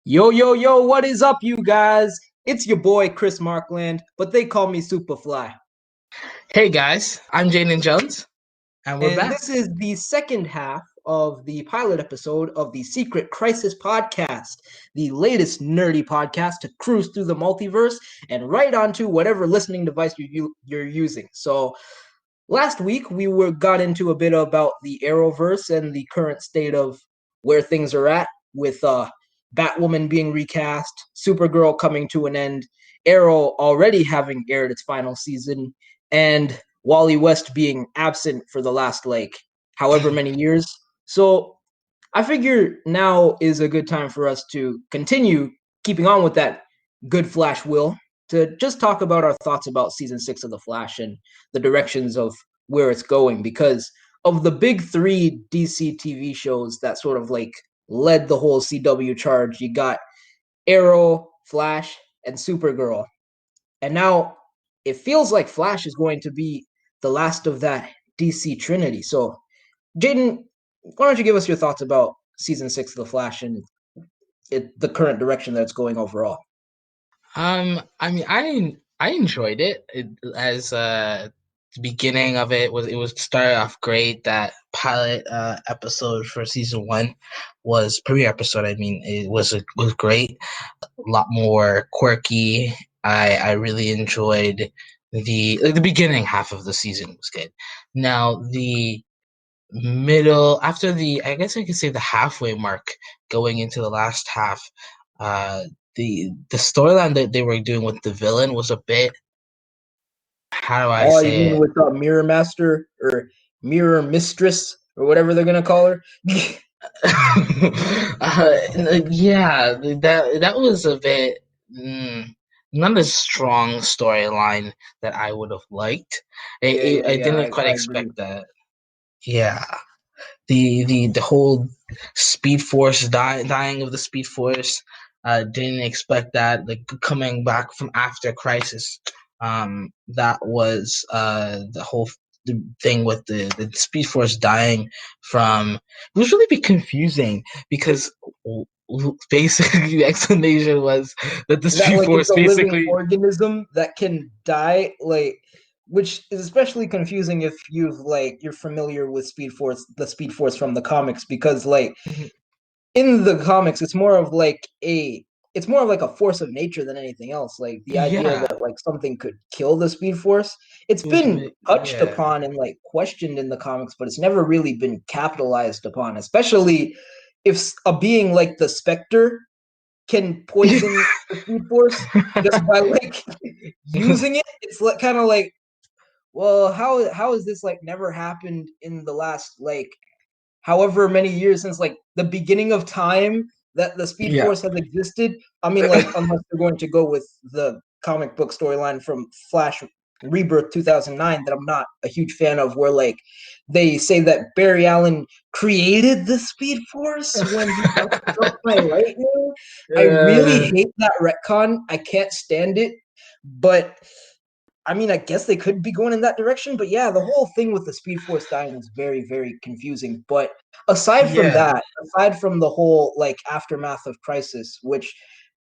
Yo, yo, yo, what is up, you guys? It's your boy, Chris Markland, but they call me Superfly. Hey guys, I'm Jaden Jones, and we're And back. this is the second half of the pilot episode of the Secret Crisis podcast, the latest nerdy podcast to cruise through the multiverse and right onto whatever listening device you're using. So, last week we got into a bit about the Arrowverse and the current state of where things are at with Batwoman being recast, Supergirl coming to an end, Arrow already having aired its final season, and Wally West being absent for the last however many years. So I figure now is a good time for us to continue keeping on with that good Flash will to just talk about our thoughts about season 6 of The Flash and the directions of where it's going, because of the big three DC TV shows that sort of led the whole CW charge, you got Arrow, Flash, and Supergirl. And now it feels like Flash is going to be the last of that DC trinity. So, Jaden, why don't you give us your thoughts about season 6 of The Flash and the current direction that it's going overall? I enjoyed it. As the beginning of it was started off great. That pilot episode for season one was premiere episode. I mean, it was great. A lot more quirky. I really enjoyed the beginning half of the season was good. Now the middle after the I guess I could say the halfway mark going into the last half, uh the storyline that they were doing with the villain was a bit, how do I Oh, you say mean it? with Mirror Master or Mirror Mistress or whatever they're gonna call her? Yeah, that was a bit, not a strong storyline that I would have liked. Yeah, yeah, I yeah. didn't quite I agree. expect that. Yeah, the whole Speed Force dying of the Speed Force. Didn't expect that. Like coming back from after Crisis, that was the whole the thing with the Speed Force dying from. It was really be confusing because basically the explanation was that the That Speed it's Force a living basically. organism that can die, which is especially confusing if you're familiar with the Speed Force from the comics, because in the comics it's more of like a force of nature than anything else. Like the idea Yeah, that something could kill the Speed Force, it's been touched yeah. upon and questioned in the comics, but it's never really been capitalized upon, especially if a being like the Spectre can poison the Speed Force just by using it. It's kind of like, well, how is this never happened in the last however many years since the beginning of time that the Speed Yeah. Force has existed? I mean, unless they're going to go with the comic book storyline from Flash Rebirth 2009 that I'm not a huge fan of, where they say that Barry Allen created the Speed Force when he got struck by lightning. I really uh, hate that retcon. I can't stand it. But I mean, I guess they could be going in that direction, but yeah, the whole thing with the Speed Force dying was very, very confusing. But yeah. aside from the whole aftermath of Crisis, which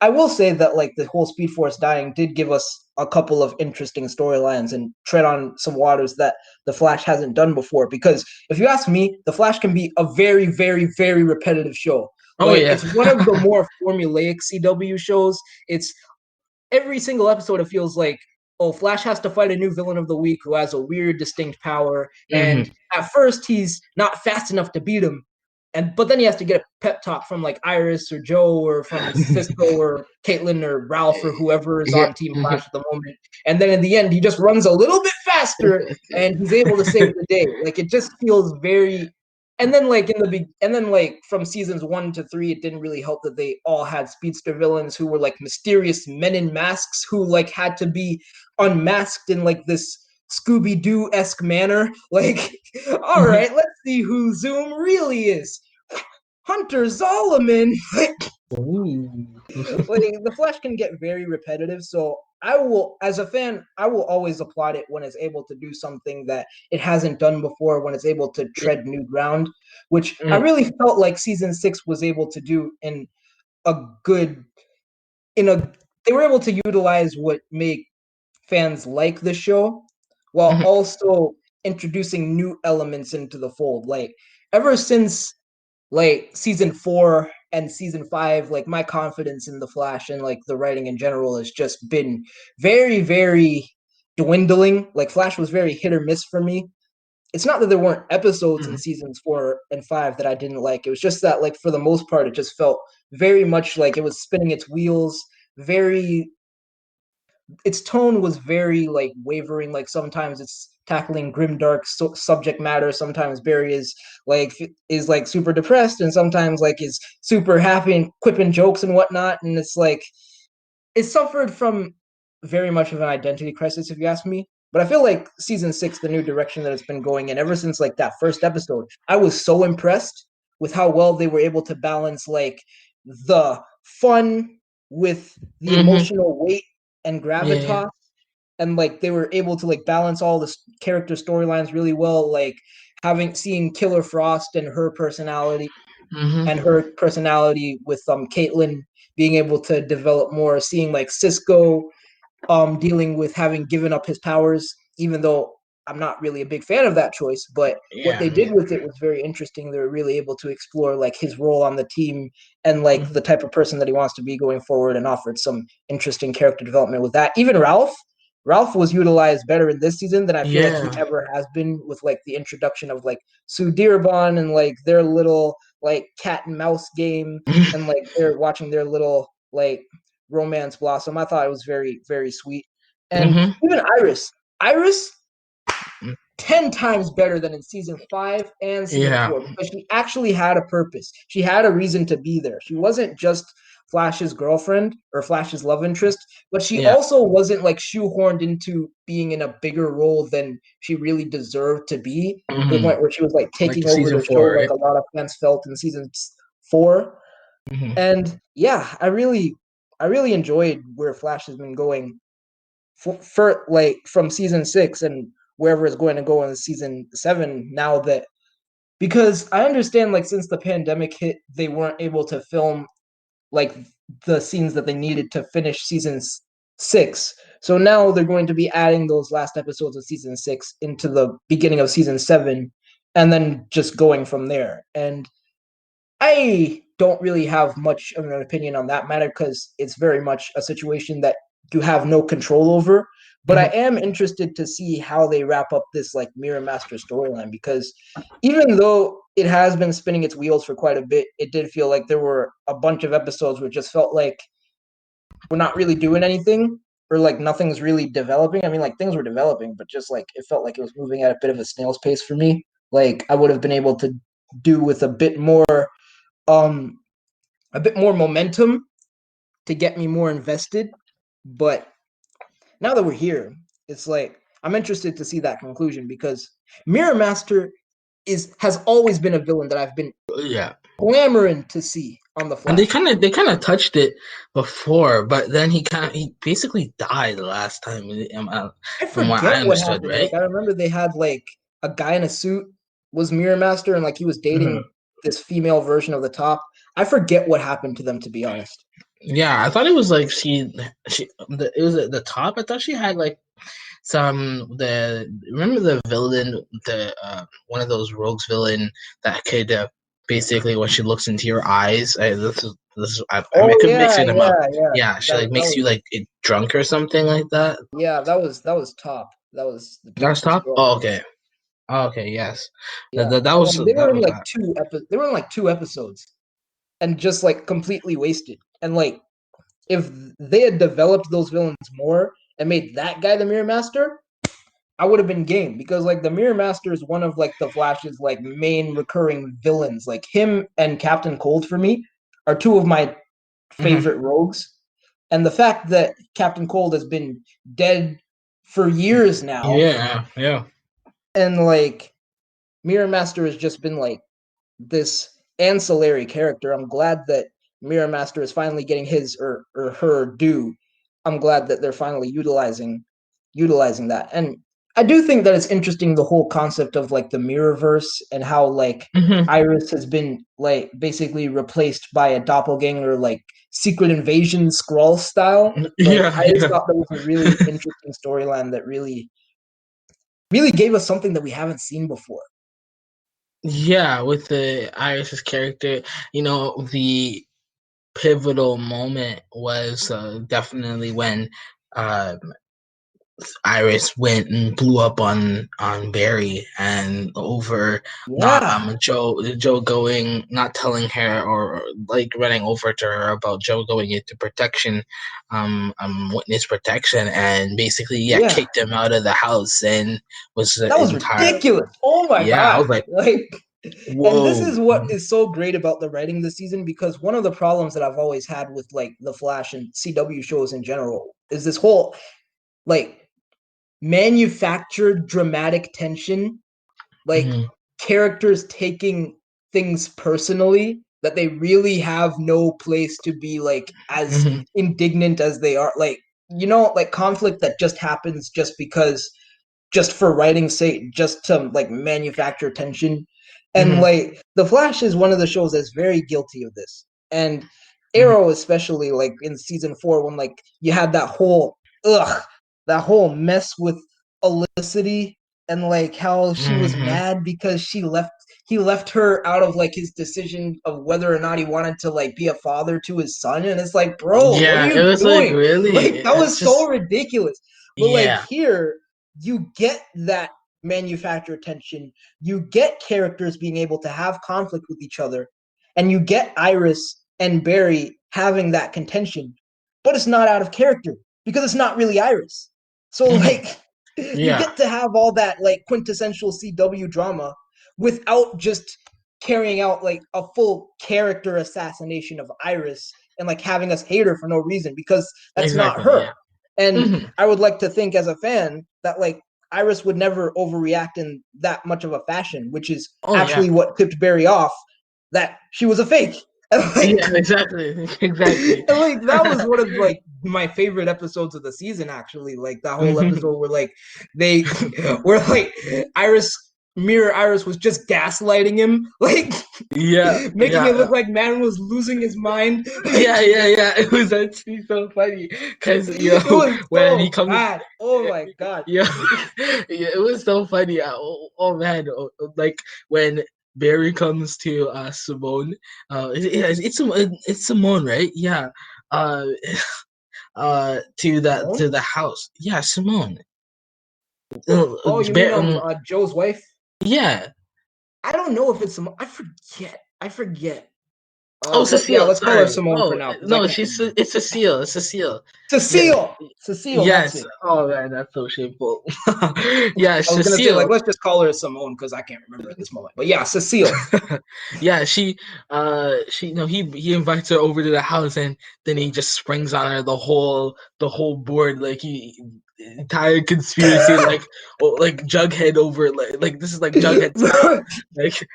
I will say that the whole Speed Force dying did give us a couple of interesting storylines and tread on some waters that the Flash hasn't done before. Because if you ask me, the Flash can be a very, very, very repetitive show. Oh yeah. It's one of the more formulaic CW shows. It's every single episode it feels like, oh, Flash has to fight a new villain of the week who has a weird distinct power, Hmm. and at first he's not fast enough to beat him, but then he has to get a pep talk from Iris or Joe or from Cisco or Caitlin or Ralph or whoever is Yeah. on Team Flash at the moment, and then in the end he just runs a little bit faster and he's able to save the day. It just feels very. And then from seasons 1 to 3, it didn't really help that they all had speedster villains who were mysterious men in masks who had to be unmasked in this Scooby-Doo-esque manner. All right, let's see who Zoom really is. Hunter Zolomon. Ooh. The Flash can get very repetitive, so as a fan, I will always applaud it when it's able to do something that it hasn't done before, when it's able to tread new ground, which I Mm. really felt like season 6 was able to do in a good in a they were able to utilize what make fans like the show while Mhm. also introducing new elements into the fold. Like ever since like season 4 and season 5, like my confidence in the Flash and like the writing in general has just been very, very dwindling. Like Flash was very hit or miss for me. It's not that there weren't episodes in Mhm. seasons 4 and 5 that I didn't like. It was just that, like, for the most part, it just felt very much like it was spinning its wheels. Very, its tone was very like wavering. Like sometimes it's tackling grim, dark subject matter. Sometimes Barry is like super depressed, and sometimes like is super happy and quipping jokes and whatnot. And it's like it suffered from very much of an identity crisis, if you ask me. But I feel like season 6, the new direction that it's been going in ever since like that first episode, I was so impressed with how well they were able to balance like the fun with the Mhm. emotional weight and Yeah. Yeah. gravitas, and like they were able to like balance all the character storylines really well. Like having seen Killer Frost Mhm. and her personality with Caitlin being able to develop more, seeing like Cisco dealing with having given up his powers, even though I'm not really a big fan of that choice. But what Yeah. they did with it was very interesting. They were really able to explore like his role on the team and like Mhm. the type of person that he wants to be going forward, and offered some interesting character development with that. Even Ralph was utilized better in this season than I feel like he Yeah. ever has been, with like the introduction of like Sue Dearborn and like their little like cat and mouse game, and like they're watching their little like romance blossom. I thought it was very, very sweet. And Mhm. even Iris 10 times better than in season 5 and season Yeah. 4, because she actually had a purpose. She had a reason to be there. She wasn't just Flash's girlfriend or Flash's love interest, but she Yeah. also wasn't like shoehorned into being in a bigger role than she really deserved to be, to the Mhm. point where she was like Like taking the over season the show, 4, like right? a lot of fans felt in season 4. Mhm. And yeah, I really enjoyed where Flash has been going for like from season 6 and wherever it's going to go in season 7, now that, because I understand like since the pandemic hit, they weren't able to film like the scenes that they needed to finish season 6. So now they're going to be adding those last episodes of season 6 into the beginning of season 7, and then just going from there. And I don't really have much of an opinion on that matter, because it's very much a situation that you have no control over. But I Mhm. am interested to see how they wrap up this like Mirror Master storyline, because even though it has been spinning its wheels for quite a bit, it did feel like there were a bunch of episodes where it just felt like we're not really doing anything, or like nothing's really developing. I mean, like things were developing, but just like it felt like it was moving at a bit of a snail's pace for me. Like I would have been able to do with um a bit more momentum to get me more invested. But now that we're here, it's like I'm interested to see that conclusion, because Mirror Master is has always been a villain that I've been Yeah. clamoring to see on the And Flash. they kind of touched it before, but then he basically died the last time, I from what I forget what understood, happened. right? Like I remember they had like a guy in a suit was Mirror Master, and like he was Mhm. dating this female version of the top. I forget what happened to them, to be honest. Yeah, I thought it was like it was at the top. I thought she had like some the remember the villain, the one of those rogues villain that could basically when she looks into your eyes. I Oh could yeah, mixing them up. yeah, yeah. Yeah, she That like that makes you was like drunk or something like that. that was top. That was the That's top's top. Oh, girlfriend. okay. Oh, okay. Yes. Yeah, That was and they that were in was like that. they were in like 2 episodes, and just like completely wasted. And like if they had developed those villains more and made that guy the Mirror Master, I would have been game, because like the Mirror Master is one of like the Flash's like main recurring villains. Like him and Captain Cold for me are two of my Hmm. favorite rogues. And the fact that Captain Cold has been dead for years now, Yeah. Yeah. and like Mirror Master has just been like this ancillary character. I'm glad that Mirror Master is finally getting his or her due. I'm glad that they're finally utilizing that. And I do think that it's interesting, the whole concept of like the Mirrorverse and how like Hmm. Iris has been like basically replaced by a doppelganger, like Secret Invasion Skrull style. Like Yeah, I just yeah. thought that was a really interesting storyline that really gave us something that we haven't seen before. Yeah, with the Iris's character, the pivotal moment was definitely when um, Iris went and blew up on Barry and over not Yeah, Joe going not telling her or like running over to her about Joe going into protection, witness protection, and basically yeah. kicked him out of the house and was That was entirely. ridiculous. Oh my Yeah, I god. was like, Like, and this whoa. is what is so great about the writing this season, because one of the problems that I've always had with like the Flash and CW shows in general is this whole like manufactured dramatic tension, like Hmm. characters taking things personally that they really have no place to be like as Hmm. indignant as they are, like, like conflict that just happens just because, just for writing's sake, just to like manufacture tension. And Hmm. like The Flash is one of the shows that's very guilty of this. And Hmm. Arrow, especially like in season 4, when like you had that whole mess with Felicity, and like how she was Hmm. mad because he left her out of like his decision of whether or not he wanted to like be a father to his son. And it's like, bro, what are Yeah, it you was like doing? really, Like, that it's was so just ridiculous. But like yeah. here, you get that manufactured tension, you get characters being able to have conflict with each other, and you get Iris and Barry having that contention, but it's not out of character because it's not really Iris. So Hmm. like you Yeah, get to have all that like quintessential CW drama without just carrying out like a full character assassination of Iris and like having us hate her for no reason, because that's not exactly. Yeah. her. And Hmm. I would like to think as a fan that like Iris would never overreact in that much of a fashion, which is Oh yeah. actually what tipped Barry off, that she was a fake. And Yeah, like exactly. Exactly. and like that was one of like my favorite episodes of the season, actually. Like that whole Hmm. episode where like they where like Mirror Iris was just gaslighting him, like Yeah, making it yeah. look like man was losing his mind. Like Yeah, yeah, yeah. It was actually so funny because it was when he so comes, bad. Oh my god. yeah, yeah, it was so funny. Oh, man, like when Barry comes to Simone, it's Simone, right? Yeah, uh, to Simone? the house. Yeah, Simone. Oh, you mean Joe's wife? Yeah. I don't know if it's Simone. I forget. Oh, But yeah, Cecile. let's call her Sorry. Simone for Oh, now because I no, can't remember. it's Cecile. It's Cecile. Yeah. Cecile. Cecile, that's Yes. it. Oh man, that's so shameful. Yeah, I was gonna say, like, Cecile. let's just call her Simone because I can't remember at this moment. But yeah, Cecile. Yeah, she he invites her over to the house and then he just springs on her the whole board like he entire conspiracy like like Jughead over like this is like Jughead style like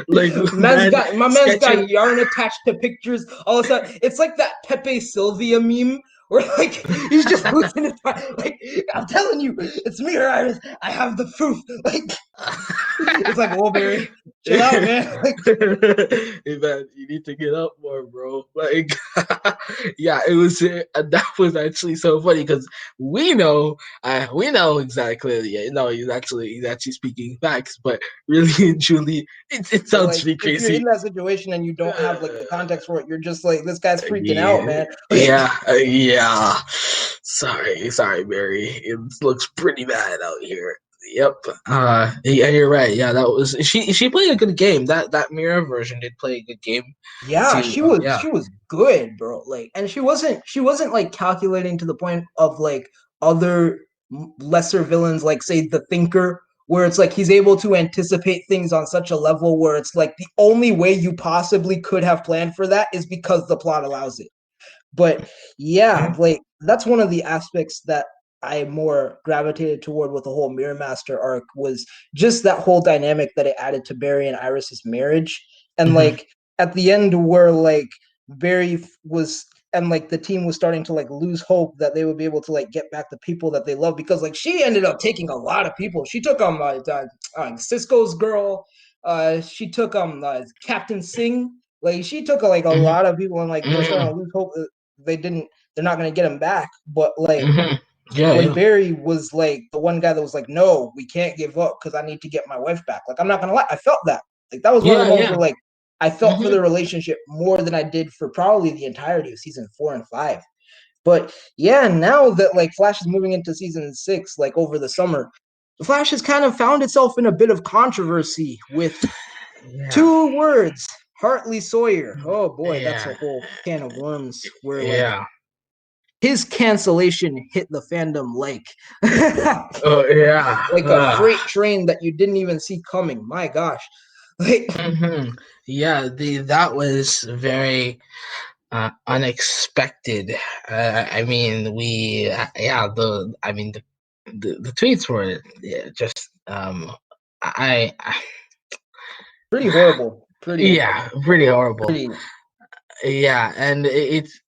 like man My man's sketching. got yarn attached to pictures. All of a sudden, it's like that Pepe Sylvia meme where like he's just losing his mind. Like, I'm telling you, it's me, Iris. I have the proof. Like, it's like, whoa, Barry, chill out, man. Like, Hey man, you need to get up more, bro. Like, yeah, it was that was actually so funny because we know exactly. Yeah, no, he's actually speaking facts, but really and truly, it but sounds like, pretty if you're in crazy. that situation and you don't have like the context for it, you're just like, this guy's freaking out, Yeah, man. Like, yeah, yeah. Sorry, Mary. It looks pretty bad out here. Yep. Yeah, you're right. Yeah, that was she played a good game. That mirror version did play a good game yeah, too. she was Yeah. she was good, bro. Like, and she wasn't like calculating to the point of like other lesser villains, like say the Thinker, where it's like he's able to anticipate things on such a level where it's like the only way you possibly could have planned for that is because the plot allows it. But yeah, like that's one of the aspects that I more gravitated toward with the whole Mirror Master arc, was just that whole dynamic that it added to Barry and Iris's marriage. And Hmm. like at the end where like Barry was and like the team was starting to like lose hope that they would be able to like get back the people that they love, because like she ended up taking a lot of people. She took Cisco's girl, she took Captain Singh, like she took like a Mm-hmm. lot of people, and like they're starting Mm-hmm. to lose hope that they're not going to get him back. But like Mm-hmm. Yeah, when yeah. Barry was like the one guy that was like, no, we can't give up because I need to get my wife back. Like, I'm not gonna lie, I felt that. Like that was one of the Yeah, moments yeah. where like I felt for Mm-hmm. the relationship more than I did for probably the entirety of season 4 and 5. But yeah, now that like Flash is moving into season 6, like over the summer, the Flash has kind of found itself in a bit of controversy with Yeah. 2 words. Hartley Sawyer. Oh boy, that's a Yeah. whole can of worms where like Yeah. his cancellation hit the fandom like Oh, yeah. like a freight train that you didn't even see coming. My gosh. Like Mm-hmm. Yeah, that was very unexpected. I mean, the tweets were, yeah, just I pretty horrible. Pretty yeah, pretty horrible. pretty Yeah, and it's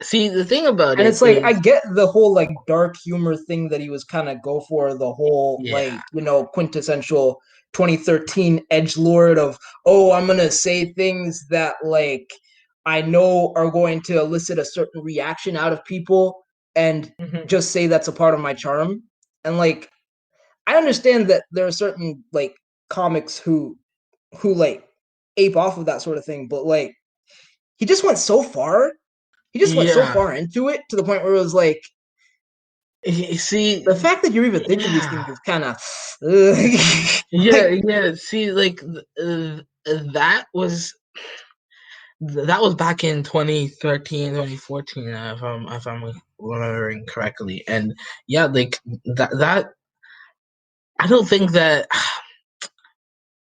see the thing about and it it's like I is get the whole like dark humor thing that he was kind of go for, the whole yeah. like, quintessential 2013 edge lord of, oh, I'm gonna say things that like I know are going to elicit a certain reaction out of people, and Hmm. just say that's a part of my charm. And like I understand that there are certain like comics who like ape off of that sort of thing, but like he just went so far. He just went so Yeah. far into it to the point where it was like See, the fact that you're even thinking these things yeah. is kind of Yeah, like yeah. See, like that was back in 2013, 2014, if I'm remembering correctly. And yeah, like that I don't think that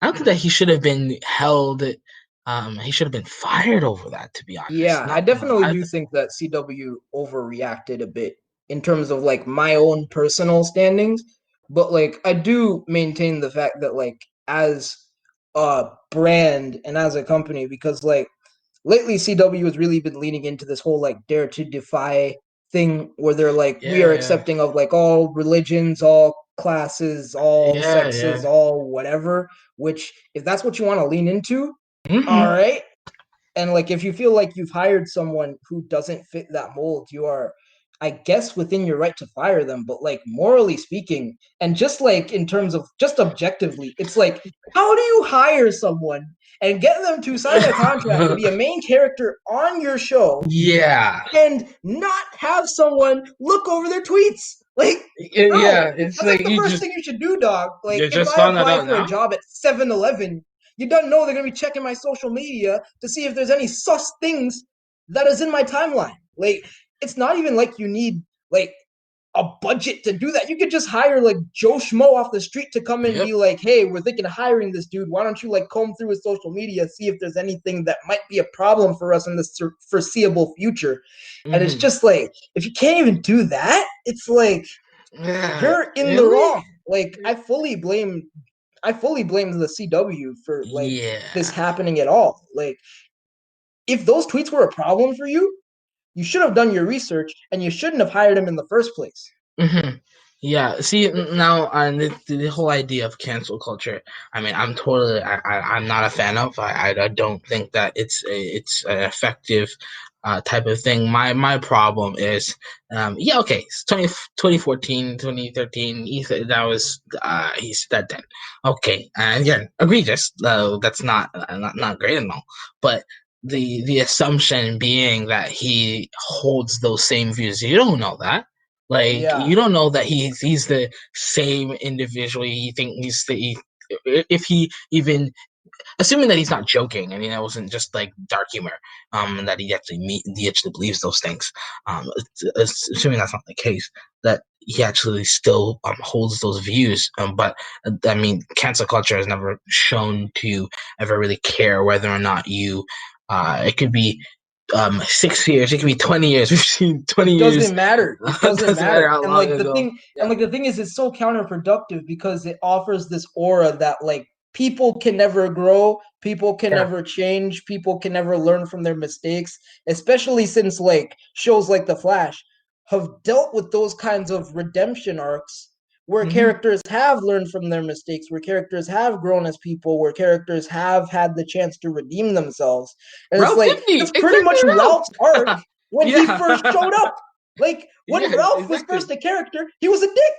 I don't think that he should have been held. He should have been fired over that. To be honest, yeah, I not definitely I, do think that CW overreacted a bit in terms of like my own personal standings, but like I do maintain the fact that like as a brand and as a company, because like lately CW has really been leaning into this whole like dare to defy thing where they're like, we yeah, are yeah, accepting of like all religions, all classes, all yeah, sexes, yeah. all whatever, which if that's what you want to lean into, all Hmm. right. And like if you feel like you've hired someone who doesn't fit that mold, you are, I guess, within your right to fire them. But like morally speaking, and just like in terms of just objectively, it's like, how do you hire someone and get them to sign a contract to be a main character on your show Yeah, and not have someone look over their tweets? Like, yeah. bro, It's that's like like the first thing you should do, dog. Like, you if just I found that apply out for a now. job at 7-Eleven, you don't know they're going to be checking my social media to see if there's any sus things that is in my timeline. Like, it's not even like you need, like, a budget to do that. You could just hire like Joe Schmo off the street to come in and be Yep. like, hey, we're thinking of hiring this dude. Why don't you like comb through his social media, see if there's anything that might be a problem for us in the foreseeable future? And it's Hmm. just like, if you can't even do that, it's like Yeah. you're in the Really? wrong. Like I fully blame the CW for like this Yeah. happening at all. Like if those tweets were a problem for you, you should have done your research and you shouldn't have hired him in the first place. Hmm. Yeah. See, now on the whole idea of cancel culture, I mean, I'm not a fan of. I don't think that it's an effective type of thing. My problem is, yeah, okay, it's 2014, 2013. That was he said then. Okay, and again, egregious. That's not great at all. But the assumption being that he holds those same views, you don't know that. Like Yeah. you don't know that he's the same individual. You think if he even assuming that he's not joking. I mean, that wasn't just like dark humor. And that he actually believes those things. Assuming that's not the case, that he actually still holds those views. But I mean, cancel culture has never shown to ever really care whether or not you. It could be 6 years. It could be 20 years. We've seen 20 It years. doesn't matter. It It doesn't doesn't matter matter. how And long like the ago. thing Yeah. and like the thing is it's so counterproductive because it offers this aura that like people can never grow, people can Yeah. never change, people can never learn from their mistakes, especially since like shows like The Flash have dealt with those kinds of redemption arcs where characters have learned from their mistakes, where characters have grown as people, where characters have had the chance to redeem themselves. And it's Ralph like Dibny, that's pretty exactly much Ralph. Ralph's arc when he first Yeah. showed up. Like when Yeah, Ralph was exactly. first a character, he was a dick.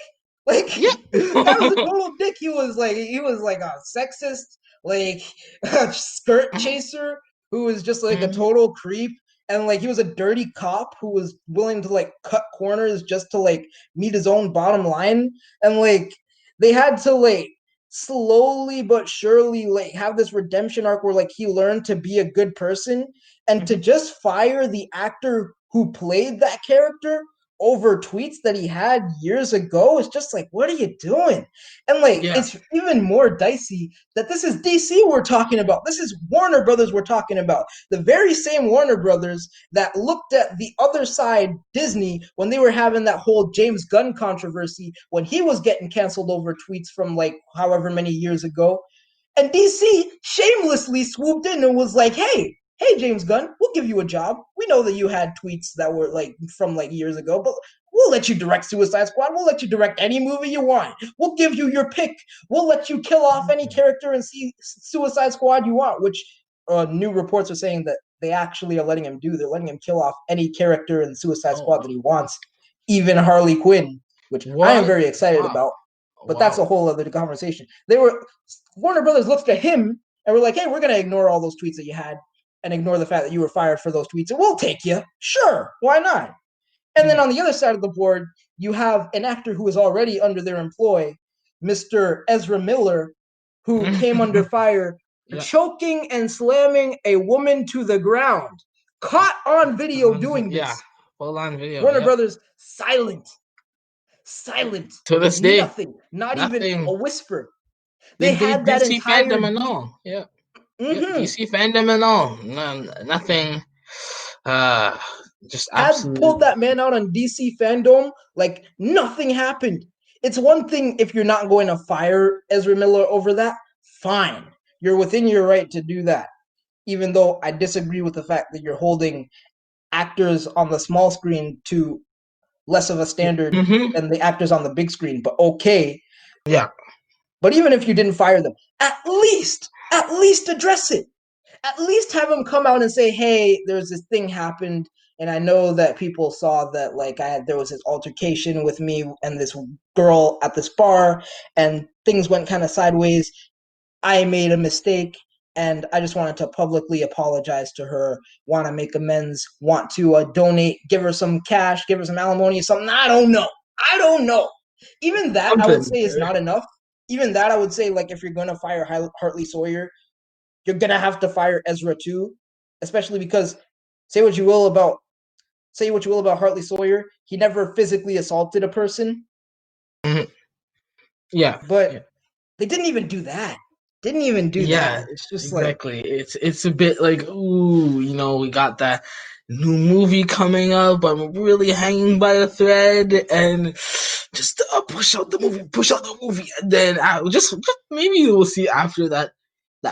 Like Yep. that was a total dick. He was like a sexist, like a skirt chaser who was just like a Mhm. total creep. And like he was a dirty cop who was willing to like cut corners just to like meet his own bottom line. And like they had to like slowly but surely like have this redemption arc where like he learned to be a good person, and to Mhm. just fire the actor who played that character over tweets that he had years ago is just like, what are you doing? And like, Yeah. it's even more dicey that this is DC we're talking about. This is Warner Brothers we're talking about. The very same Warner Brothers that looked at the other side, Disney, when they were having that whole James Gunn controversy, when he was getting canceled over tweets from like however many years ago. And DC shamelessly swooped in and was like, hey, James Gunn, we'll give you a job. We know that you had tweets that were like from like years ago, but we'll let you direct Suicide Squad. We'll let you direct any movie you want. We'll give you your pick. We'll let you kill off any character in Suicide Squad you want, which new reports are saying that they actually are letting him do. They're letting him kill off any character in Suicide Squad Oh, that he wants, even Harley Quinn, which I am what? very excited Wow. about. But that's a Wow. whole other conversation. Warner Brothers looked at him and we're like, hey, we're gonna ignore all those tweets that you had and ignore the fact that you were fired for those tweets, and we'll take you. Sure, why not? And then Mhm. on the other side of the board, you have an actor who is already under their employ, Mr. Ezra Miller, who came under fire for Yeah. choking and slamming a woman to the ground. Caught on video doing Yeah. this. Full on video. Warner Yep. Brothers silent, silent, To this day, nothing, not even nothing. a whisper. They They had that DC entire fandom and all. Yep. Yep. mm-hmm, DC fandom and all. Nothing. Uh, just had absolute. pulled that man out on DC fandom like nothing happened. It's one thing if you're not going to fire Ezra Miller over that, fine. You're within your right to do that. Even though I disagree with the fact that you're holding actors on the small screen to less of a standard Mm-hmm. than the actors on the big screen, but okay. Yeah. But even if you didn't fire them, at least address it. At least have him come out and say, "Hey, there's this thing happened, and I know that people saw that like there was this altercation with me and this girl at this bar, and things went kind of sideways. I made a mistake, and I just wanted to publicly apologize to her. Want to make amends? Want to donate? Give her some cash? Give her some alimony? Something? I don't know. I don't know. Even that, I would Something. say, is not enough. Even that, I would say, like if you're going to fire Hartley Sawyer, you're gonna have to fire Ezra too, especially because say what you will about Hartley Sawyer, he never physically assaulted a person, Mhm. Yeah. but Yeah. they didn't even do that. Didn't even do that. Yeah, It's just like, exactly. It's a bit like, ooh, we got that new movie coming up. I'm really hanging by a thread, and just push out the movie, and then just maybe we'll see after that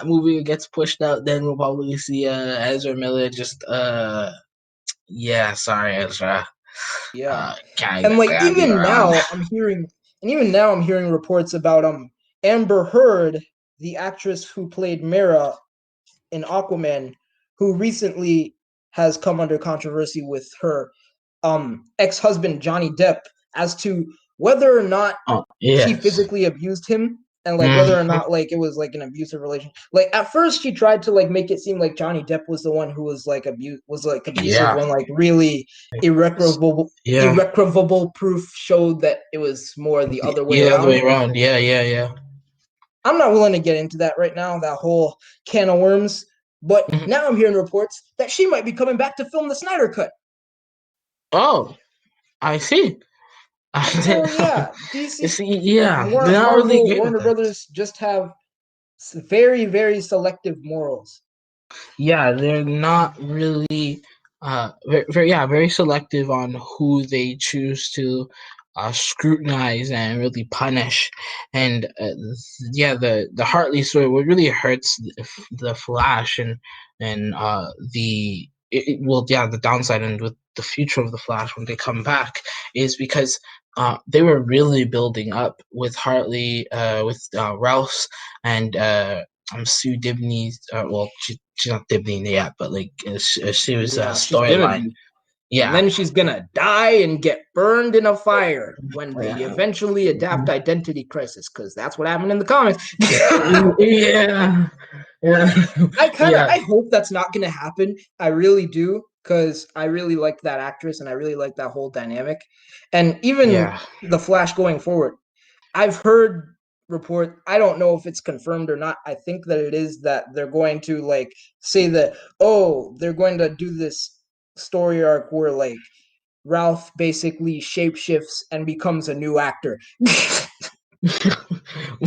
movie gets pushed out. Then we'll probably see Ezra Miller just yeah, sorry Ezra, yeah. kind And of like gotta be around. even now I'm hearing reports about Amber Heard, the actress who played Mera in Aquaman, who recently has come under controversy with her ex-husband Johnny Depp as to whether or not Oh she yes. physically abused him, and like whether or Mhm. not like it was like an abusive relation. Like at first she tried to like make it seem like Johnny Depp was the one who was like abusive Yeah. when like really Yeah. irrecoverable proof showed that it was more the other way Yeah, the other way around. around. Yeah, yeah, yeah. I'm not willing to get into that right now, that whole can of worms. But Mhm. now I'm hearing reports that she might be coming back to film the Snyder Cut. Oh, I see. I So didn't know. yeah, You DC, see, yeah, they're not really Marvel, great with Warner that. Brothers just have very, very selective morals. Yeah, they're not really very, very, yeah, very selective on who they choose to scrutinize and really punish. And yeah, the Hartley story, what really hurts the Flash and well, yeah, the downside and with the future of the Flash when they come back is because they were really building up with Hartley, with Ralph's and Sue Dibney's. Well, she's not Dibney yet, but like she was a Yeah, she's gonna storyline. be. And Yeah, then she's gonna die and get burned in a fire when they yeah, eventually adapt Identity Crisis, because that's what happened in the comics. yeah, yeah, I yeah, hope that's not gonna happen. I really do, because I really like that actress and I really like that whole dynamic. And even yeah. the Flash going forward, I've heard report. I don't know if it's confirmed or not. I think that it is that they're going to like say that, oh, they're going to do this story arc where like Ralph basically shapeshifts and becomes a new actor.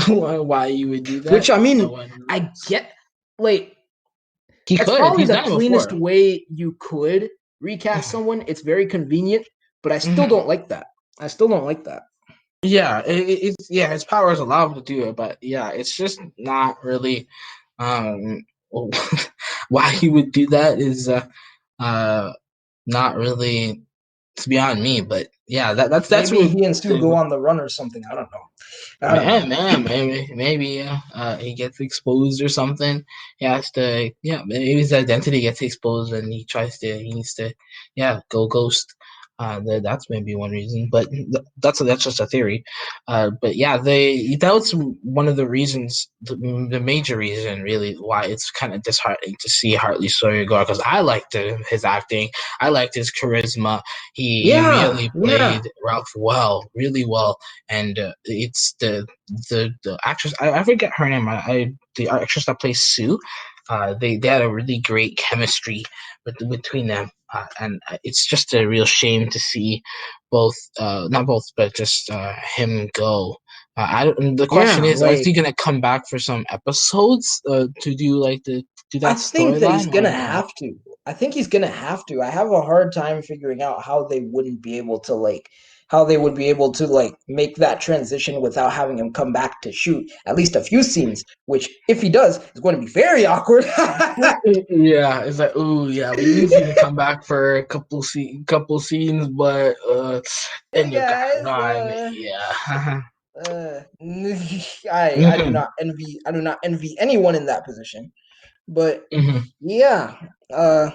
Why you would do Which that? I No mean, one I knows. get like He it's could. probably He's the done it cleanest before. way you could recast someone. It's very convenient, but I still Mhm. don't like that. I still don't like that. Yeah, it's yeah. His powers allow him to do it, but yeah, it's just not really. Um, why he would do that is uh not really it's beyond me. But yeah, that's Maybe what he and Stu go the on the run or something. I don't know. I don't know. man, maybe he gets exposed or something. He has to, yeah, maybe his identity gets exposed and he needs to, yeah, go ghost. That's maybe one reason, but that's just a theory. But yeah, that was one of the reasons, the major reason really why it's kind of disheartening to see Hartley Sawyer go, because I liked his acting, I liked his charisma. He Yeah, really yeah, played Ralph well, really well, and it's the actress, I forget her name. The actress that plays Sue. They had a really great chemistry between them, and it's just a real shame to see both, not both, but just him go. The question yeah. is he Like gonna come back for some episodes to do like the do I that think that he's storyline or gonna no? have to. I think he's gonna have to. I have a hard time figuring out how they wouldn't be able to like how they would be able to like make that transition without having him come back to shoot at least a few scenes, which if he does is going to be very awkward. Yeah, it's like, ooh, yeah, we need you to come back for a couple scenes, but Hey then you're guys, gone. Yeah. uh, Hmm. I do not envy anyone in that position. But Hmm. yeah, uh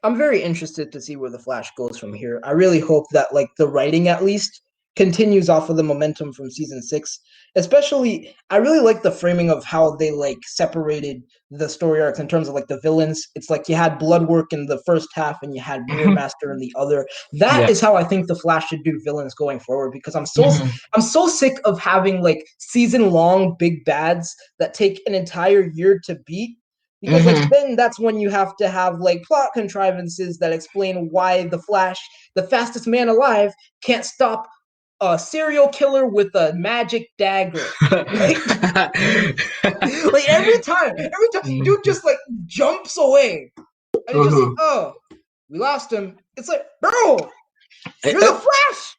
I'm very interested to see where the Flash goes from here. I really hope that like the writing at least continues off of the momentum from season 6. Especially I really like the framing of how they like separated the story arcs in terms of like the villains. It's like you had Bloodwork in the first half and you had Mirror Hmm. Master in the other. That Yeah. is how I think the Flash should do villains going forward, because Hmm. I'm so sick of having like season long big bads that take an entire year to beat, because like Hmm. then that's when you have to have like plot contrivances that explain why the Flash, the fastest man alive, can't stop a serial killer with a magic dagger. Like, like every time, dude just like jumps away and it's just like, Hmm. oh, we lost him. It's like, bro, you're the Flash.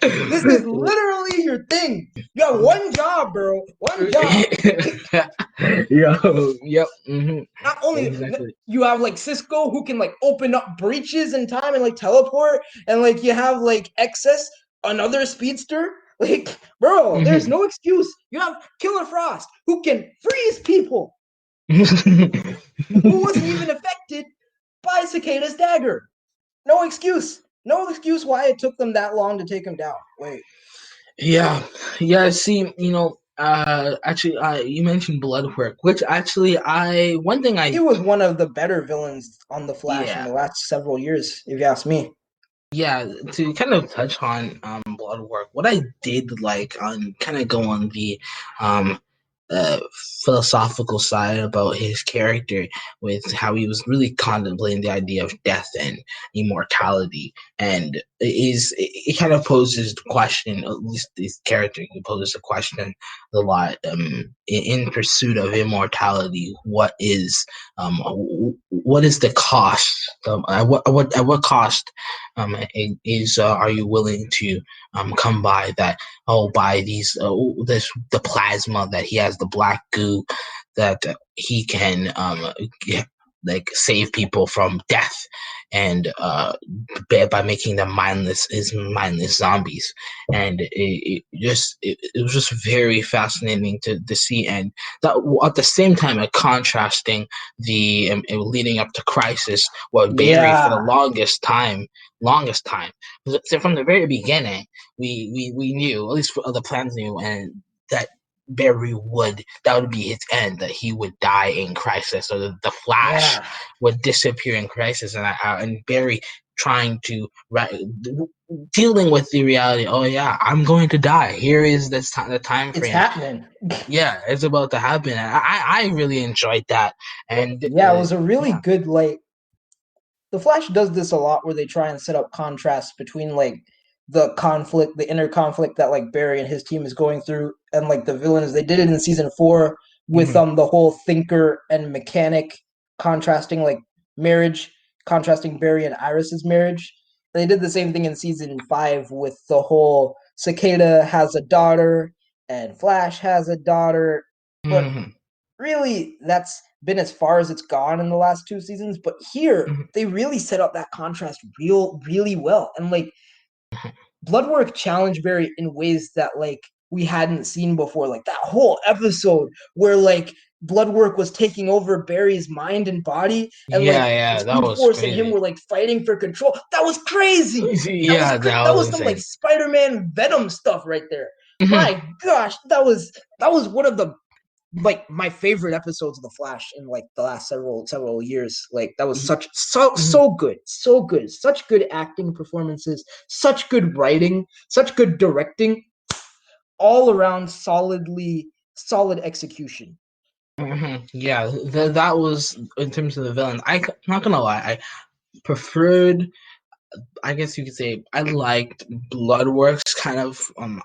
This is literally your thing. You got one job, bro. One job. Yo, yep. Hmm. Not only Exactly. you have like Cisco who can like open up breaches in time and like teleport, and like you have like Excess, another speedster. Like, bro, there's Hmm. no excuse. You have Killer Frost who can freeze people who wasn't even affected by Cicada's dagger. No excuse. No excuse why it took them that long to take him down. Wait. Yeah, yeah. See, actually, you mentioned Bloodwork, which actually, I one thing He I was one of the better villains on the Flash in yeah, the last several years, if you ask me. yeah, to kind of touch on Bloodwork, what I did like on kind of go on the um uh philosophical side about his character, with how he was really contemplating the idea of death and immortality, and it kind of poses the question, at least this character poses a question a lot, in pursuit of immortality, what is the cost? At what cost are you willing to come by that? Oh, by these the plasma that he has, the black goo that he can like save people from death, and by making them mindless zombies. And it was just very fascinating to see, and that at the same time contrasting the leading up to Crisis, what Barry for the Yeah. longest time. So from the very beginning, we knew, at least the plans knew, and that Barry that would be his end, that he would die in Crisis, or the Flash Yeah. would disappear in Crisis, and Barry trying to dealing with the reality. Oh yeah, I'm going to die. Here is the time It's frame. happening. Yeah, it's about to happen. And I really enjoyed that, and Yeah, it was a really good, like, the Flash does this a lot where they try and set up contrasts between like the inner conflict that like Barry and his team is going through, and like the villains. They did it in season 4 with Mhm. the whole thinker and mechanic contrasting like marriage, contrasting Barry and Iris's marriage. They did the same thing in season 5 with the whole Cicada has a daughter and Flash has a daughter, but Mhm. really that's been as far as it's gone in the last 2 seasons. But here Mhm. they really set up that contrast really well, and like Bloodwork challenged Barry in ways that like we hadn't seen before. Like that whole episode where like Bloodwork was taking over Barry's mind and body, and like Yeah, that Speed was Force and him crazy. were like fighting for control. That was crazy. That was Yeah, that that was was some like insane. Spider-Man Venom stuff right there. Mhm. My gosh, that was one of the like my favorite episodes of The Flash in like the last several years. Like that was Mhm. so good, such good acting performances, such good writing, such good directing, all around solid execution. Yeah, that was in terms of the villains. I'm not gonna lie, I preferred, I guess you could say, I liked Bloodworks kind of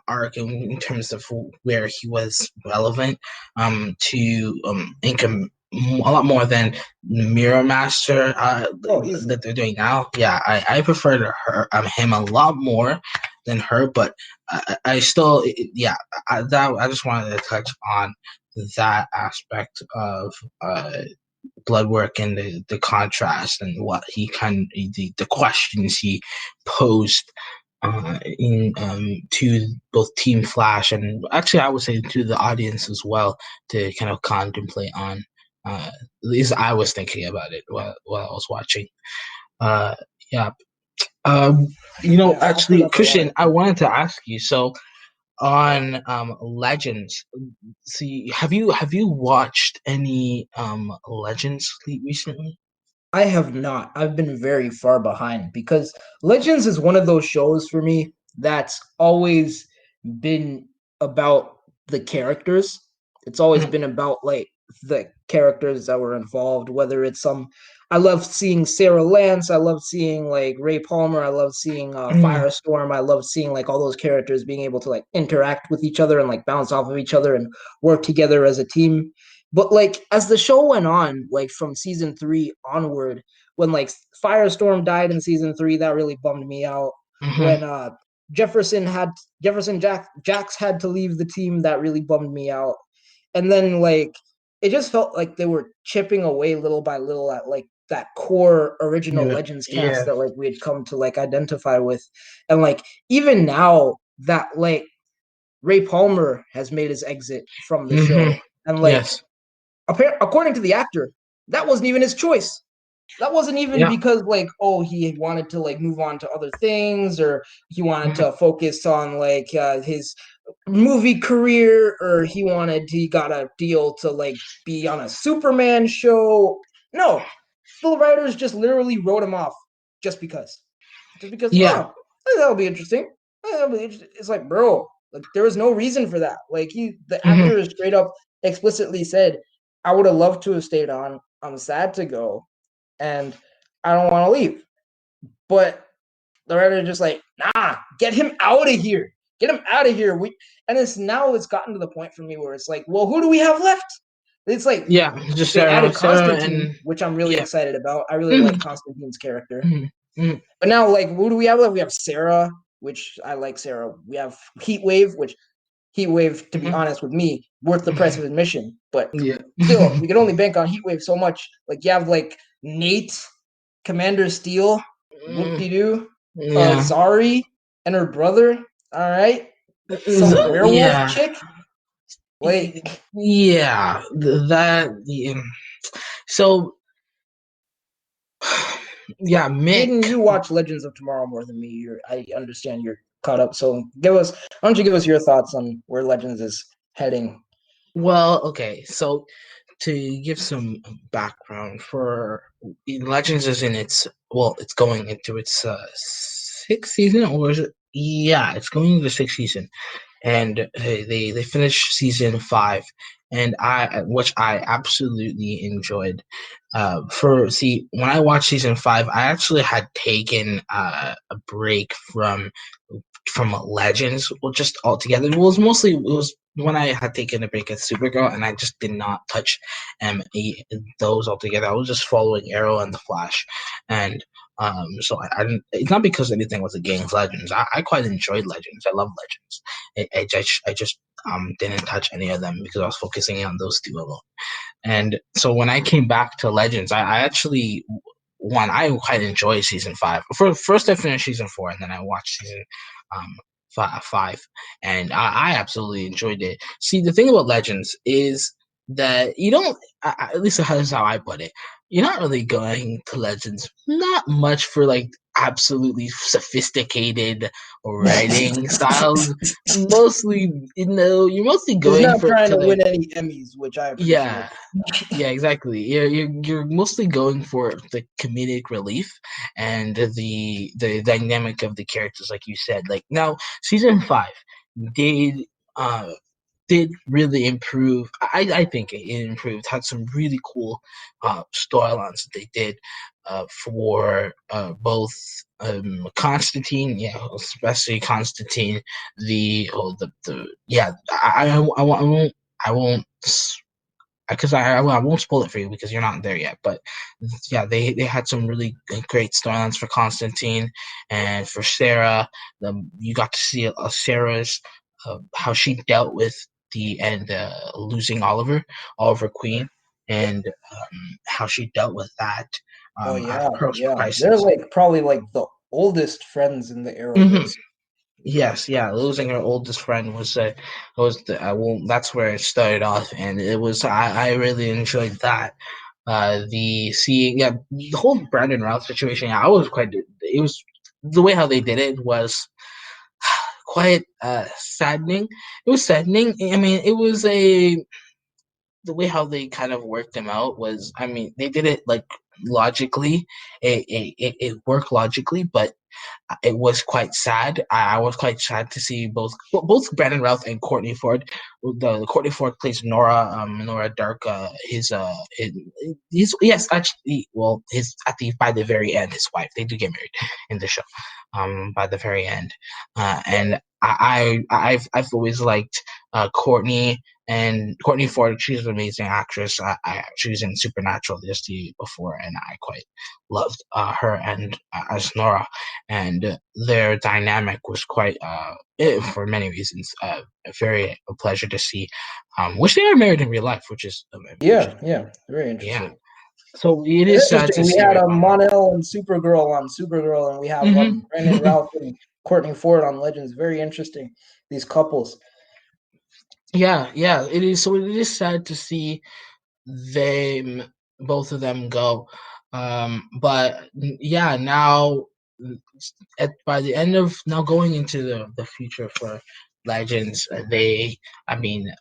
arc in terms of where he was relevant to income a lot more than Mirror Master Oh, that easily. they're doing now. Yeah, I preferred him a lot more than her, but I still, yeah, I just wanted to touch on that aspect of blood work, and the contrast, and what he the questions he posed in to both Team Flash, and actually I would say to the audience as well, to kind of contemplate on. At least I was thinking about it while I was watching. Uh, yeah. Um, Yeah, I offer actually, up a lot Christian, of I things. wanted to ask you. So on Legends, see, have you watched any Legends recently? I have not. I've been very far behind because Legends is one of those shows for me that's always been about the characters. It's always Mhm. been about like the characters that were involved, whether it's I love seeing Sarah Lance, I love seeing like Ray Palmer, I love seeing Mhm. Firestorm, I love seeing like all those characters being able to like interact with each other and like bounce off of each other and work together as a team. But like as the show went on, like from season 3 onward, when like Firestorm died in season 3, that really bummed me out. Mhm. When Jefferson had Jax had to leave the team, that really bummed me out. And then like it just felt like they were chipping away little by little at like that core original Yeah. Legends cast Yeah. that like we had come to like identify with. And like even now that like Ray Palmer has made his exit from the Mhm. show, and like Yes. according to the actor, that wasn't even his choice. That wasn't even Yeah. because like, oh, he wanted to like move on to other things, or he wanted Mhm. to focus on like his movie career, or he got a deal to like be on a Superman show. No, the writers just literally wrote him off just because. Just because, Yeah. oh, that'll be interesting. That'll be interesting. It's like, bro, like there was no reason for that. Like the Mhm. actor is straight up explicitly said, I would have loved to have stayed on. I'm sad to go, and I don't want to leave. But the writer just like, nah, get him out of here. Get him out of here. And it's gotten to the point for me where it's like, well, who do we have left? It's like Yeah, just they added Sarah, Constantine, and which I'm really yeah. excited about. I really like Mhm, Constantine's character. mhm, mhm, But now, like, who do we have left? We have Sarah, which I like Sarah. We have Heatwave, which Heatwave, to be mhm, honest with me, worth the price of admission. But yeah. still, we can only bank on Heatwave so much. Like, you have, like, Nate, Commander Steel, Whoop Mm, De Doo, yeah. Zari, and her brother. All right. Some werewolf Yeah. chick. Like, Yeah. That. Yeah. So, yeah, Hayden, Mick. you watch Legends of Tomorrow more than me. I understand you're caught up. So why don't you give us your thoughts on where Legends is heading? Well, okay. So, to give some background for Legends is in its it's going into its sixth season, or is it? Yeah, it's going into the sixth season, and they finished season 5, and which I absolutely enjoyed. When I watched season 5, I actually had taken a break from Legends, well, just altogether. It was when I had taken a break at Supergirl, and I just did not touch those altogether. I was just following Arrow and the Flash, and so I didn't. It's not because anything was against Legends. I quite enjoyed Legends. I love Legends. I just didn't touch any of them because I was focusing on those two alone. And so when I came back to Legends, I actually I quite enjoyed season 5. First, I finished season 4, and then I watched season um, 5, and I absolutely enjoyed it. See, the thing about Legends is that you don't, at least that's how I put it. You're not really going to Legends not much for like absolutely sophisticated writing styles. Mostly, you're mostly He's going not for trying to to like win any Emmys, which I appreciate. yeah, yeah, exactly. You're mostly going for the comedic relief and the dynamic of the characters, like you said. Like now, season 5 did uh did really improve. I think it improved. Had some really cool storylines that they did for both Constantine, yeah, especially Constantine. The yeah, I won't because I won't spoil it for you because you're not there yet. But yeah, they had some really great storylines for Constantine and for Sarah. You got to see Sarah's how she dealt with the end losing Oliver Queen, and how she dealt with that Oh at yeah, yeah. They're Crisis. like probably like the oldest friends in the Hmm. Arrowverse. Yes, yeah, losing her oldest friend that's where it started off, and it was I really enjoyed that. The whole Brandon Routh situation. Yeah, I was quite. It was the way how they did it was quite saddening. It was saddening. I mean, it was the way how they kind of worked them out was. I mean, they did it like logically. It worked logically, but it was quite sad. I was quite sad to see both Brandon Routh and Courtney Ford. The Courtney Ford plays Nora Dark. Yes, actually, well, his at the by the very end, his wife, they do get married in the show. By the very end, and I've always liked Courtney. And Courtney Ford, she's an amazing actress. She was in Supernatural just before, and I quite loved her and as Nora, and their dynamic was quite for many reasons very a pleasure to see, which they are married in real life, which is Yeah, yeah. Very yeah, interesting. so it is It's sad to interesting. We see had right a now. Monel and Supergirl on Supergirl, and we have Hmm. Brandon Routh and Courtney Ford on Legends. Very interesting. These couples. Yeah, it is. So it is sad to see them, both of them go, but yeah, now by the end of now going into the future for Legends, I mean,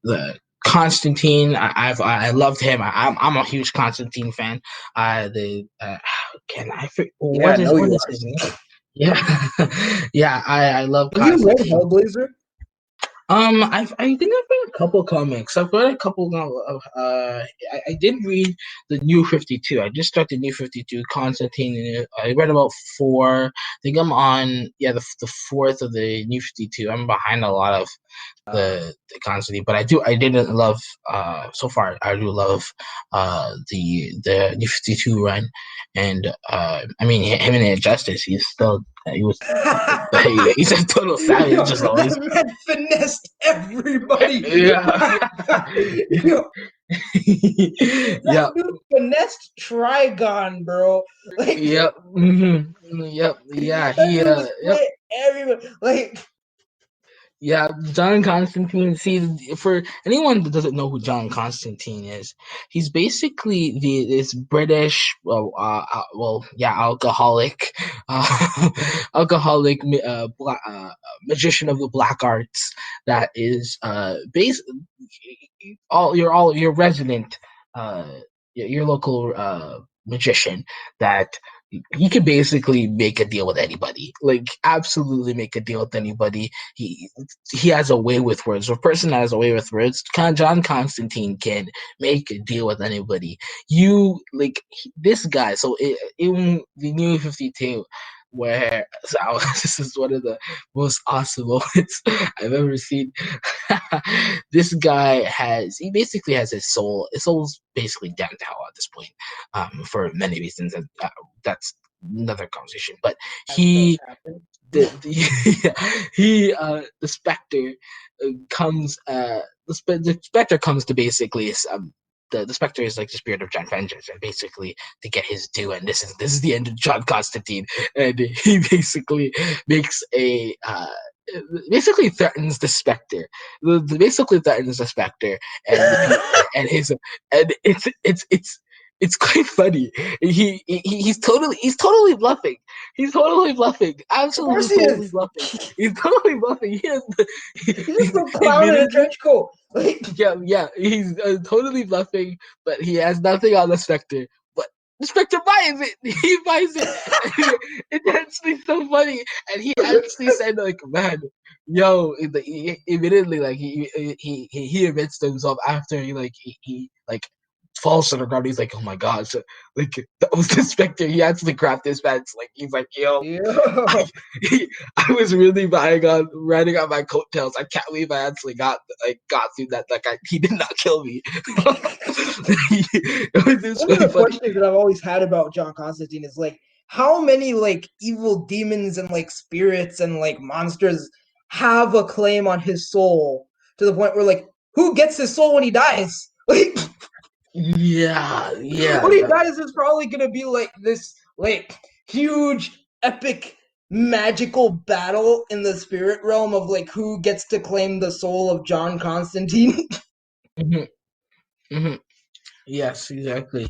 the Constantine, I loved him. I'm a huge Constantine fan. The can I Yeah, no, what you is are. his name? Yeah, yeah, I love Have you read Constantine. Hellblazer? I think I've read a couple comics. I've read a couple of I did read the New 52. I just started New 52 Constantine, and I read about four. I think I'm on the fourth of the New 52. I'm behind a lot of the Constantine, but I didn't love so far. I do love the New 52 run, and I mean him in Injustice. He was he's a total Yo, savage as always. that man finessed everybody. Yeah. Yo, that Yep. dude finessed Trigon, bro. Like Yep. Yep. Yeah. that He. dude was Yep. playing everybody. Like Yeah. John Constantine. See, for anyone that doesn't know who John Constantine is, he's basically this British, alcoholic, alcoholic, magician of the black arts that is all your resident uh your local magician that he could basically make a deal with anybody, like absolutely make a deal with anybody. He has a way with words. A person that has a way with words, John Constantine can make a deal with anybody. This guy. So in the New 52, where this is one of the most awesome moments I've ever seen. This guy he basically has his soul. His soul's basically down to hell at this point, for many reasons, and that's another conversation. But as does he, happen. the Spectre comes. The Spectre comes to basically the Spectre is like the spirit of John Vengeance, and basically to get his due. And this is the end of John Constantine, and he basically makes a basically threatens the Spectre. Basically threatens the Spectre, and and his and it's quite funny. He's totally bluffing. He's totally bluffing. Of course Absolutely he totally is. bluffing. He's totally bluffing. He's just a clown in a Admittedly, trench coat. Like yeah, he's totally bluffing, but he has nothing on the Spectre. But the Spectre buys it. He buys it. It's actually so funny, and he actually said like, "Man, yo," admittedly, like he admits to himself after he like falls to the ground. He's like, "Oh my god!" So, like that was the Spectre. He actually grabbed his pants. Like he's like, "Yo." I, yo. I was really riding on my coattails. I can't believe I actually got through that. He did not kill me. It's One of really the funny. questions that I've always had about John Constantine is like how many like evil demons and like spirits and like monsters have a claim on his soul to the point where like who gets his soul when he dies? Like Yeah, yeah, when he dies is probably gonna be like this like huge epic magical battle in the spirit realm of like who gets to claim the soul of John Constantine. hmm hmm yes, exactly.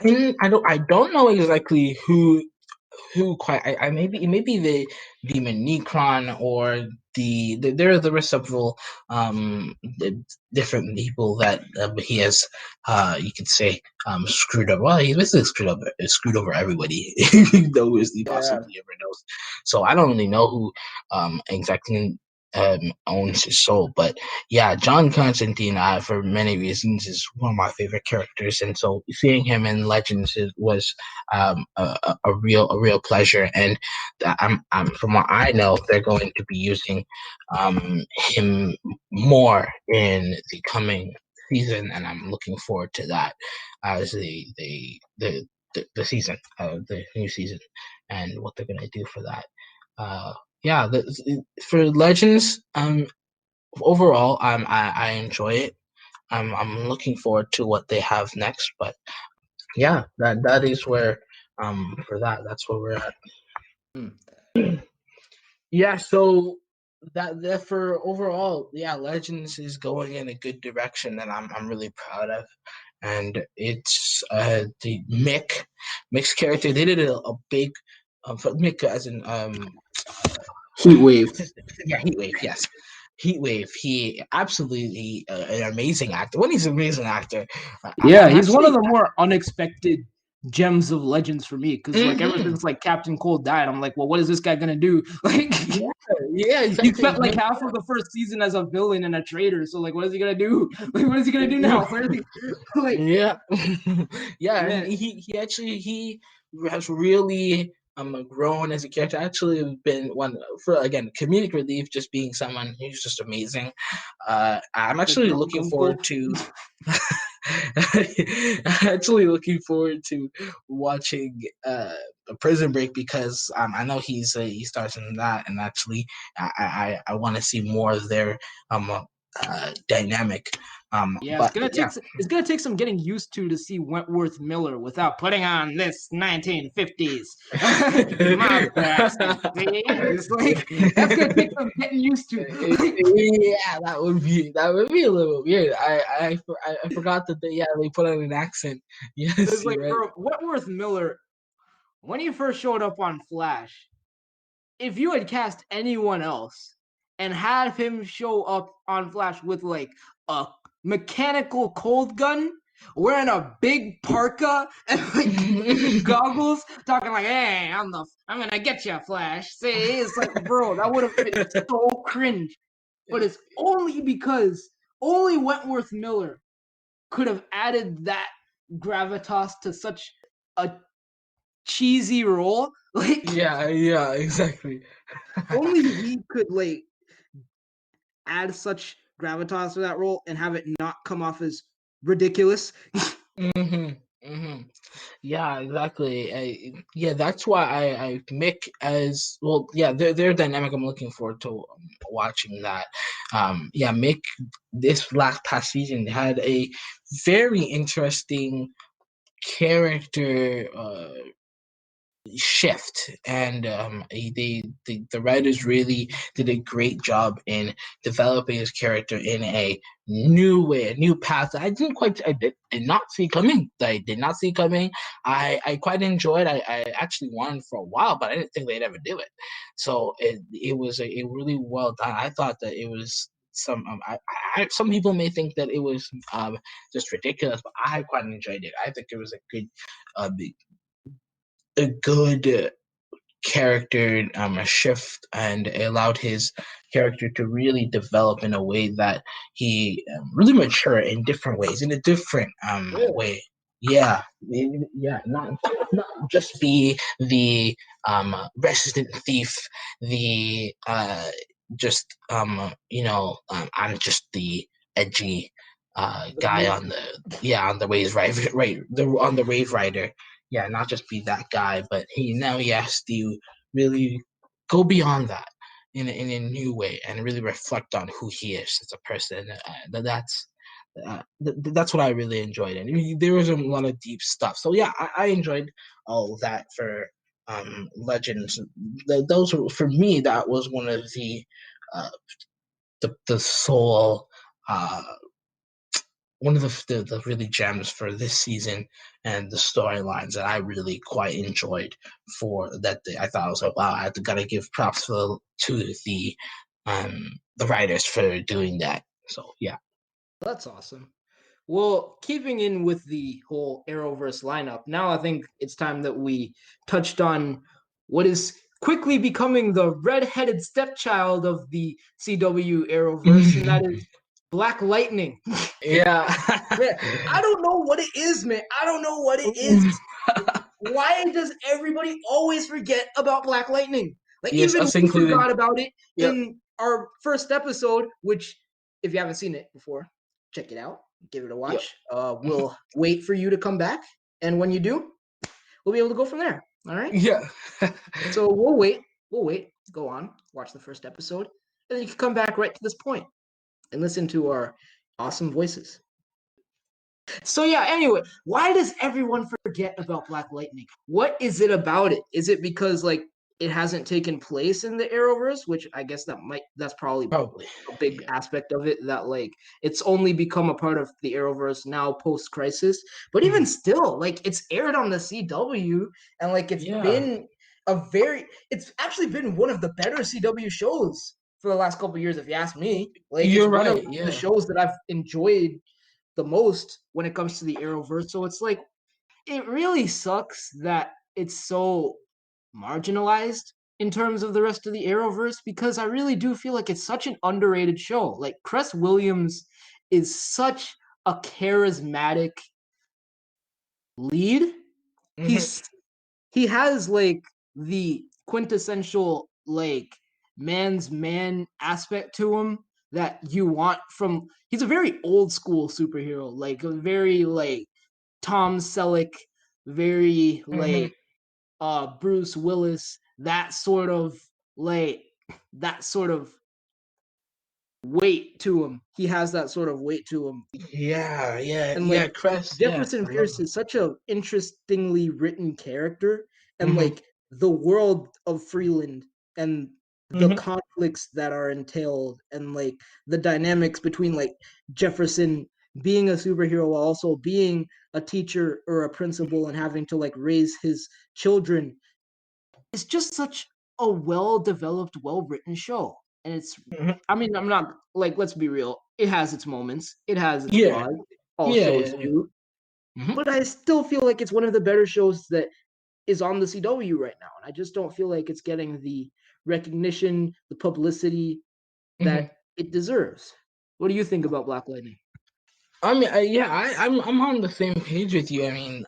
I don't know exactly who quite maybe it may be the demon Necron or there are several different people that he has you could say screwed up. Well, he's basically screwed over everybody he knows he Yeah. possibly ever knows. So I don't really know who exactly owns his soul, but yeah, John Constantine, for many reasons, is one of my favorite characters, and so seeing him in Legends was a real pleasure. And from what I know, they're going to be using him more in the coming season, and I'm looking forward to that as the season, the new season, and what they're going to do for that. Yeah, for Legends, overall, I enjoy it. I'm looking forward to what they have next, but yeah, that is where for that's where we're at. Hmm. Yeah, so that for overall, yeah, Legends is going in a good direction that I'm really proud of, and it's the Mick's character. They did a big for Mick as in Heatwave. yeah, Heatwave, yes. Heatwave, he absolutely an amazing actor. When he's an amazing actor, Yeah, I'm he's one of actually the more unexpected gems of legends for me because like ever since like Captain Cold died, I'm like, well, what is this guy gonna do? Like, Yeah, he exactly. spent like half of the first season as a villain and a traitor. So like, what is he gonna do? Like, what is he gonna do now? Where is he? Like, Yeah, yeah, and man, he actually he has really grown as a character. Actually, been one for again comedic relief, just being someone who's just amazing. I'm the actually looking forward Gumpo. to. Actually looking forward to watching Prison Break because I know he starts in that, and actually I want to see more of their dynamic. Yeah, But yeah, it's gonna take some getting used to see Wentworth Miller without putting on this 1950s mob accent. See? It's like that's gonna take some getting used to. Like, yeah, that would be a little weird. I forgot that they put on an accent. Yes, it's like you're right. for Wentworth Miller when he first showed up on Flash. If you had cast anyone else and had him show up on Flash with like a mechanical cold gun, wearing a big parka and like goggles, talking like, "Hey, I'm gonna get you, Flash." See, it's like, bro, that would have been so cringe. But it's only because only Wentworth Miller could have added that gravitas to such a cheesy role. Like, Yeah, exactly. only he could like add such gravitas to that role and have it not come off as ridiculous. hmm hmm Yeah, exactly. Yeah, that's why I Mick as well. Yeah, they're dynamic. I'm looking forward to watching that. Yeah, Mick this last past season had a very interesting character shift, and the writers really did a great job in developing his character in a new way, a new path that I did not see coming. I did not see coming. I quite enjoyed. I actually wanted for a while, but I didn't think they'd ever do it. So it was a really well done. I thought that it was some people may think that it was just ridiculous, but I quite enjoyed it. I think it was uh, a good character a shift, and it allowed his character to really develop in a way that he really mature in different ways, in a different Really? way. Yeah, yeah, not just be the resident thief, the just I'm just the edgy guy on the on the Wave right on the Wave Rider. Yeah, not just be that guy, but he has to really go beyond that in a new way and really reflect on who he is as a person. That's what I really enjoyed, and there was a lot of deep stuff. So yeah, I enjoyed all that for Legends. Those were for me. That was one of uh, the soul. Uh, One of the really gems for this season and the storylines that I really quite enjoyed for that I thought I was like, wow, I gotta give props to the writers for doing that. So yeah. That's awesome. Well, keeping in with the whole Arrowverse lineup, now I think it's time that we touched on what is quickly becoming the red-headed stepchild of the CW Arrowverse, and that is Black Lightning. Yeah. Man, I don't know what it is, man. I don't know what it is. Why does everybody always forget about Black Lightning? Like, Yes, even us we included. forgot about it Yep. in our first episode, which, if you haven't seen it before, check it out, give it a Yep. watch. We'll wait for you to come back, and when you do, we'll be able to go from there. All right. Yeah. So we'll wait. We'll wait. Go on. Watch the first episode, and then you can come back right to this point and listen to our awesome voices. So yeah, anyway, why does everyone forget about Black Lightning? What is it about it? Is it because like it hasn't taken place in the Arrowverse, which I guess that's probably Probably. a big Yeah. aspect of it, that like it's only become a part of the Arrowverse now post Crisis. But even still, like it's aired on the CW and like Yeah. it's actually been one of the better CW shows for the last couple years, if you ask me. Like it's You're one of right. the Yeah. shows that I've enjoyed the most when it comes to the Arrowverse. So it's like, it really sucks that it's so marginalized in terms of the rest of the Arrowverse because I really do feel like it's such an underrated show. Like Cress Williams is such a charismatic lead. Hmm. He's he has like the quintessential like man's man aspect to him that you want from he's a very old school superhero, like a very like Tom Selleck, very Hmm. like Bruce Willis, like that sort of weight to him. He has that sort of weight to him. Yeah, yeah, And yeah. like Crest. Yeah, Jefferson I love Pierce him. is such a interestingly written character, and Hmm. like the world of Freeland and the Hmm. conflicts that are entailed and like the dynamics between like Jefferson being a superhero while also being a teacher or a principal and having to like raise his children. It's just such a well developed, well written show. And it's Hmm. I mean, I'm not like let's be real, it has its moments, it has its Yeah, flaws, all yeah, shows yeah, yeah. do. Hmm. But I still feel like it's one of the better shows that is on the CW right now. And I just don't feel like it's getting the recognition, the publicity Hmm. that it deserves. What do you think about Black Lightning? I mean, yeah, I'm on the same page with you. I mean,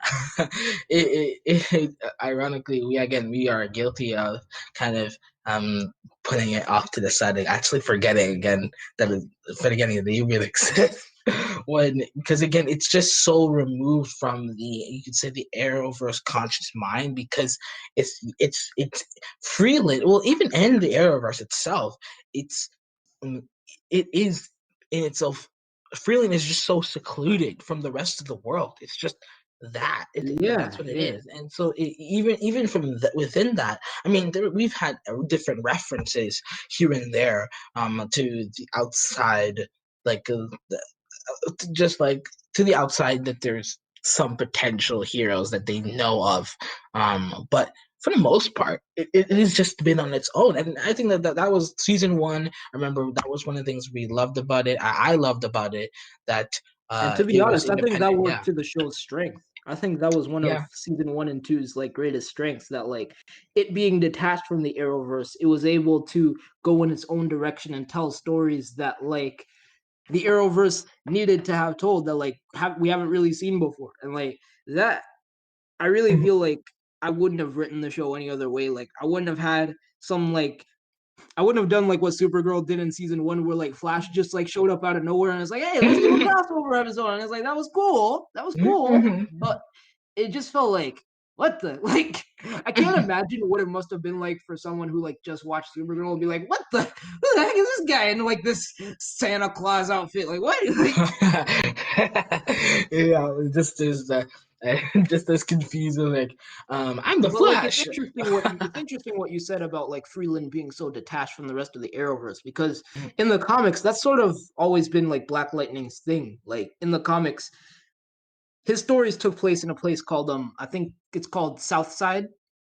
ironically, we are guilty of kind of putting it off to the side, and actually forgetting again that forgetting that it even exists. When because again, it's just so removed from the you could say the Arrowverse conscious mind because it's Freeland. Well, even in the Arrowverse itself, it's mm, it is in itself Freeland is just so secluded from the rest of the world. It's just that that's Yeah, what it yeah. is. And so even from within that, I mean, we've had different references here and there to the outside, like just like to the outside that there's some potential heroes that they know of, but for the most part, it has just been on its own. And I think that was season one. I remember that was one of the things we loved about it. I loved about it that And to be it was honest, I think that independent. worked Yeah, to the show's strength. I think that was one of yeah. season one and two's like greatest strengths. That like it being detached from the Arrowverse, it was able to go in its own direction and tell stories that like the Arrowverse needed to have told that like we haven't really seen before. And like that, I really Mhm. feel like I wouldn't have written the show any other way. Like I wouldn't have had some like I wouldn't have done like what Supergirl did in season one, where like Flash just like showed up out of nowhere and was like, "Hey, let's do a crossover episode." And it's like that was cool, but it just felt like what the like. I can't imagine what it must have been like for someone who like just watched Supergirl and be like, who the heck is this guy in like this Santa Claus outfit? Like what? Like Yeah, just as just as confusing. Like, I'm the but like Flash. it's interesting what you said about like Freeland being so detached from the rest of the Arrowverse because in the comics that's sort of always been like Black Lightning's thing. Like in the comics, his stories took place in a place called I think it's called Southside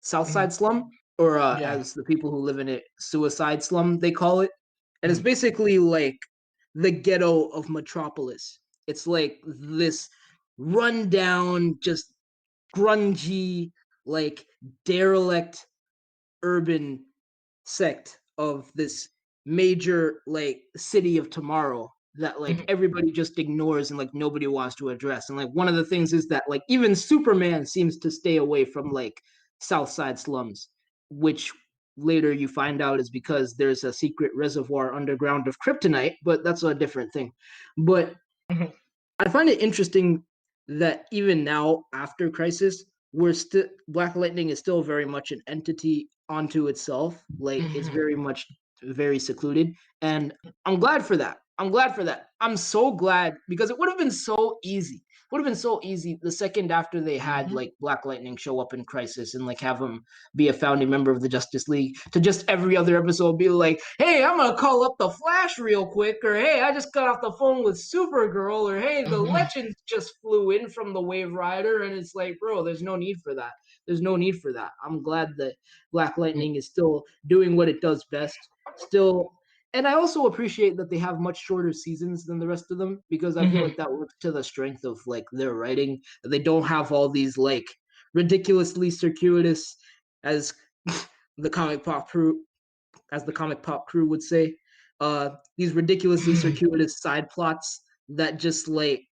Slum, or Yeah. as the people who live in it, Suicide Slum they call it, and it's Mhm. basically like the ghetto of Metropolis. It's like this rundown, just grungy, like derelict urban sect of this major like city of tomorrow that like Mhm. everybody just ignores and like nobody wants to address. And like one of the things is that like even Superman seems to stay away from like South Side slums, which later you find out is because there's a secret reservoir underground of kryptonite, but that's a different thing. But Mhm. I find it interesting that even now, after Crisis, we're still Black Lightning is still very much an entity onto itself. Like it's Mhm. very much very secluded, and I'm glad for that. I'm glad for that. I'm so glad because it would have been so easy. Would have been so easy the second after they had Mhm. like Black Lightning show up in Crisis and like have him be a founding member of the Justice League to just every other episode be like, hey, I'm gonna call up the Flash real quick, or hey, I just got off the phone with Supergirl, or hey, the Mhm. Legends just flew in from the Wave Rider, and it's like, bro, there's no need for that. There's no need for that. I'm glad that Black Mhm. Lightning is still doing what it does best, still and I also appreciate that they have much shorter seasons than the rest of them because I feel Hmm. like that works to the strength of like their writing. They don't have all these like ridiculously circuitous, as the comic pop crew, as the comic pop crew would say, these ridiculously circuitous side plots that just like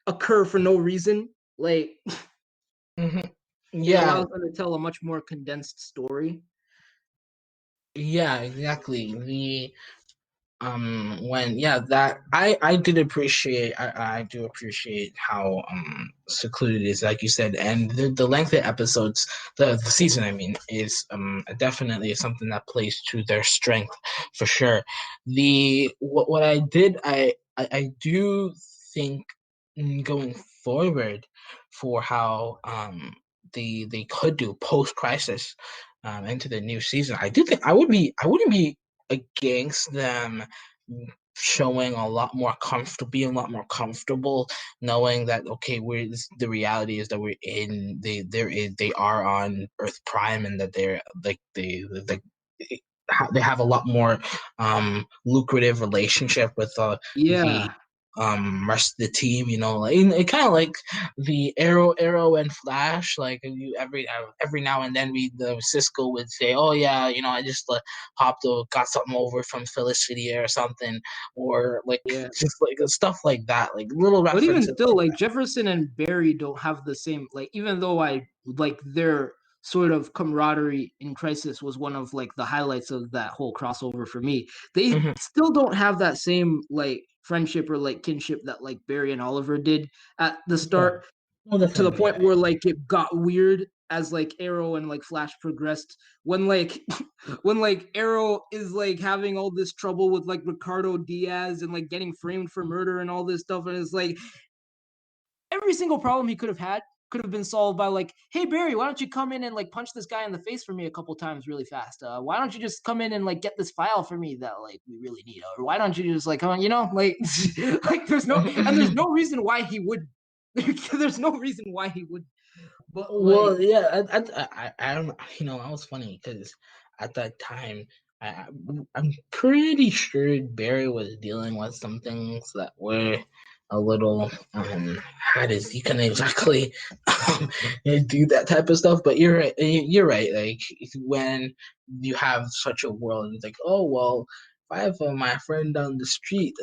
occur for no reason. Like Hmm. it Yeah, allows them to tell a much more condensed story. yeah, exactly. The when yeah that I did appreciate I do appreciate how secluded it is, like you said, and the length of episodes, the season I mean, is definitely something that plays to their strength for sure. What I did I do think, going forward, for how they could do post crisis into the new season, I do think I wouldn't be against them showing a lot more comfortable, being a lot more comfortable, knowing that okay, the reality is that they are on Earth Prime, and that they're like they have a lot more lucrative relationship with the Yeah. rest of the team, like it kind of like the Arrow and Flash. Like you every now and then, the Cisco would say, oh yeah, I just got something over from Felicity or something, or like Yeah. just like stuff like that, like little But even references still, like like Jefferson and Barry don't have the same like even though I like their sort of camaraderie in Crisis was one of like the highlights of that whole crossover for me. that. They Hmm. still don't have that same like friendship or like kinship that like Barry and Oliver did at the Yeah, start, well, to the definitely, point where like it got weird as like Arrow and like Flash progressed when like when like Arrow is like having all this trouble with like Ricardo Diaz and like getting framed for murder and all this stuff, and it's like every single problem he could have been solved by like, hey Barry, why don't you come in and like punch this guy in the face for me a couple times really fast? Why don't you just come in and like get this file for me that like we really need? Or why don't you just like come on, like like there's no reason why he would. There's no reason why he would. But like Well, yeah, I don't know. I was funny because at that time, I'm pretty sure Barry was dealing with some things that were a little how does he can exactly um, do that type of stuff. But you're right. You're right. Like when you have such a world, and it's like, oh well. If I have my friend down the street,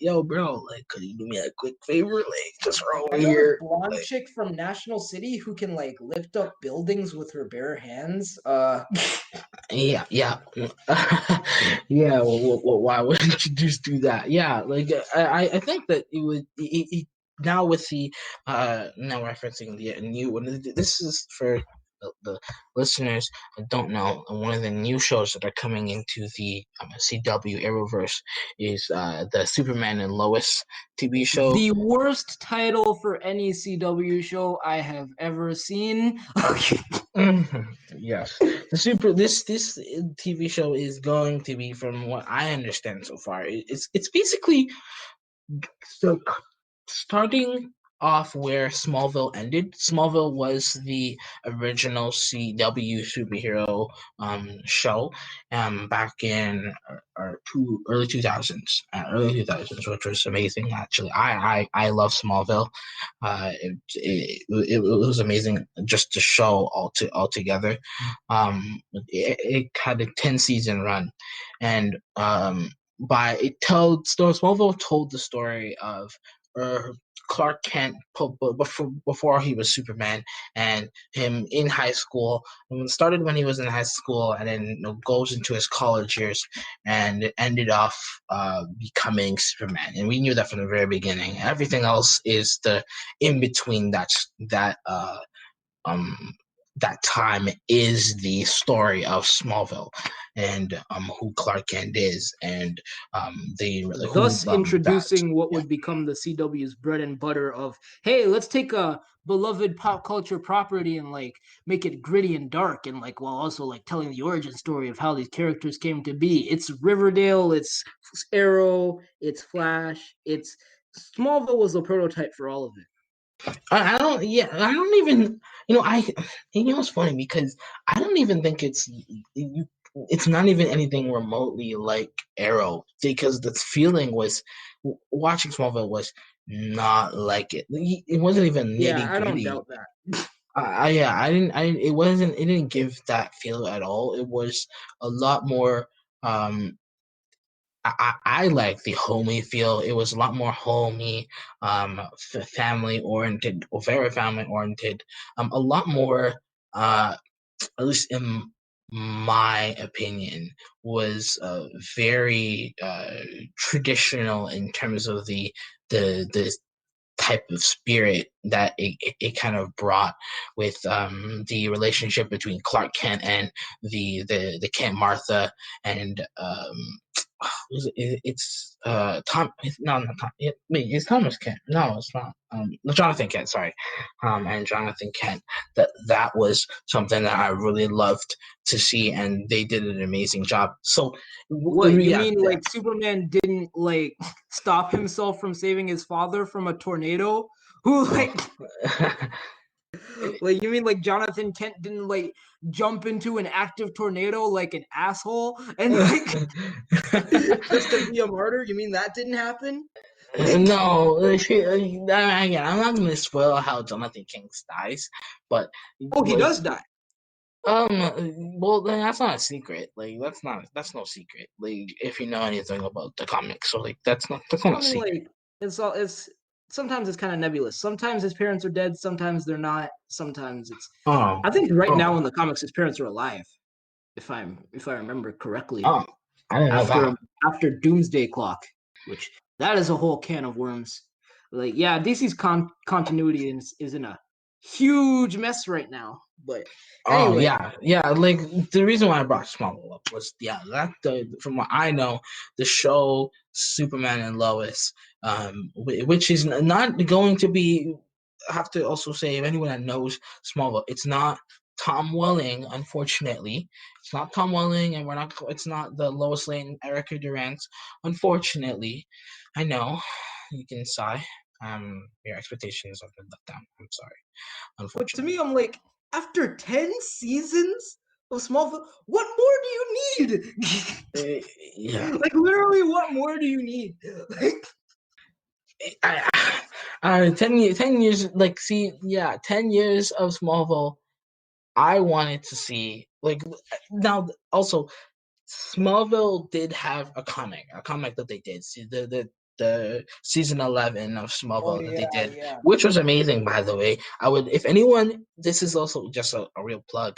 yo, bro, like, could you do me a quick favor? Like, just over I know this here. blonde Like, chick from National City who can like lift up buildings with her bare hands. yeah, yeah, yeah. Well, why wouldn't you just do that? Yeah, like I think that now with the now referencing the new one. This is for the listeners that don't know. One of the new shows that are coming into the CW Arrowverse is the Superman and Lois TV show. The worst title for any CW show I have ever seen. Mhm. Yes, the super this TV show is going to be, from what I understand so far, it's basically so starting off where Smallville ended. Smallville was the original CW superhero show back in early 2000s, which was amazing. Actually, I love Smallville. It was amazing, just the show altogether. It had a 10 season run, and by it told Smallville told the story of uh, Clark Kent before he was Superman, and him in high school. And it started when he was in high school, and then goes into his college years, and it ended off becoming Superman. And we knew that from the very beginning. Everything else is the in between um that time is the story of Smallville, and who Clark Kent is, and the who Thus that introducing what yeah. would become the CW's bread and butter of, hey, let's take a beloved pop culture property and like make it gritty and dark and like while also like telling the origin story of how these characters came to be. It's Riverdale, it's Arrow, it's Flash, it's Smallville was the prototype for all of it. I don't. Yeah, I don't even. I. It's funny because I don't even think it's you. it's not even anything remotely like Arrow, because the feeling was watching Smallville was not like it. It wasn't even Yeah, nitty I don't gritty. doubt that. Yeah, it wasn't. It didn't give that feel at all. It was a lot more. Um, I like the homey feel. It was a lot more homey, family oriented, or very family oriented. A lot more. At least in my opinion, was very traditional in terms of the type of spirit that it kind of brought with the relationship between Clark Kent and the Kent Martha and it's Tom. No, not Tom. It's Thomas Kent. No, it's not. Jonathan Kent. Sorry, and Jonathan Kent. That was something that I really loved to see, and they did an amazing job. So, What you yeah. mean? Like Superman didn't like stop himself from saving his father from a tornado? Who Oh. like you mean like Jonathan Kent didn't like jump into an active tornado like an asshole and like just to be a martyr? You mean that didn't happen? Like, No, again, I'm not going to spoil how Jonathan King dies, but oh, he like, does die. well, then that's not a secret. Like, that's no secret. Like, if you know anything about the comics, so like, that's not I a mean, secret. like it's sometimes it's kind of nebulous. Sometimes his parents are dead. Sometimes they're not. Sometimes it's. Oh, I think right now oh, in the comics, his parents are alive, if I remember correctly. oh, I didn't know After that. after Doomsday Clock, which that is a whole can of worms. Like, yeah, DC's continuity is in a huge mess right now. But Oh anyway, yeah, yeah. Like the reason why I brought Smallville up was that from what I know, the show Superman and Lois, which is not going to be. I have to also say, if anyone that knows Smallville, it's not Tom Welling. Unfortunately, it's not Tom Welling, and we're not. It's not the Lois Lane, Erica Durant. Unfortunately, I know you can sigh. Your expectations have been let down. I'm sorry. but to me, Unfortunately. I'm like, after 10 seasons of Smallville, what more do you need? Uh, yeah. Like, literally, what more do you need? Like, I, 10 years, like, see, yeah, 10 years of Smallville. I wanted to see, like, now also Smallville did have a comic that they did. See the season 11 of oh Smallville that they yeah, did, yeah. which was amazing, by the way. I would, if anyone, this is also just a real plug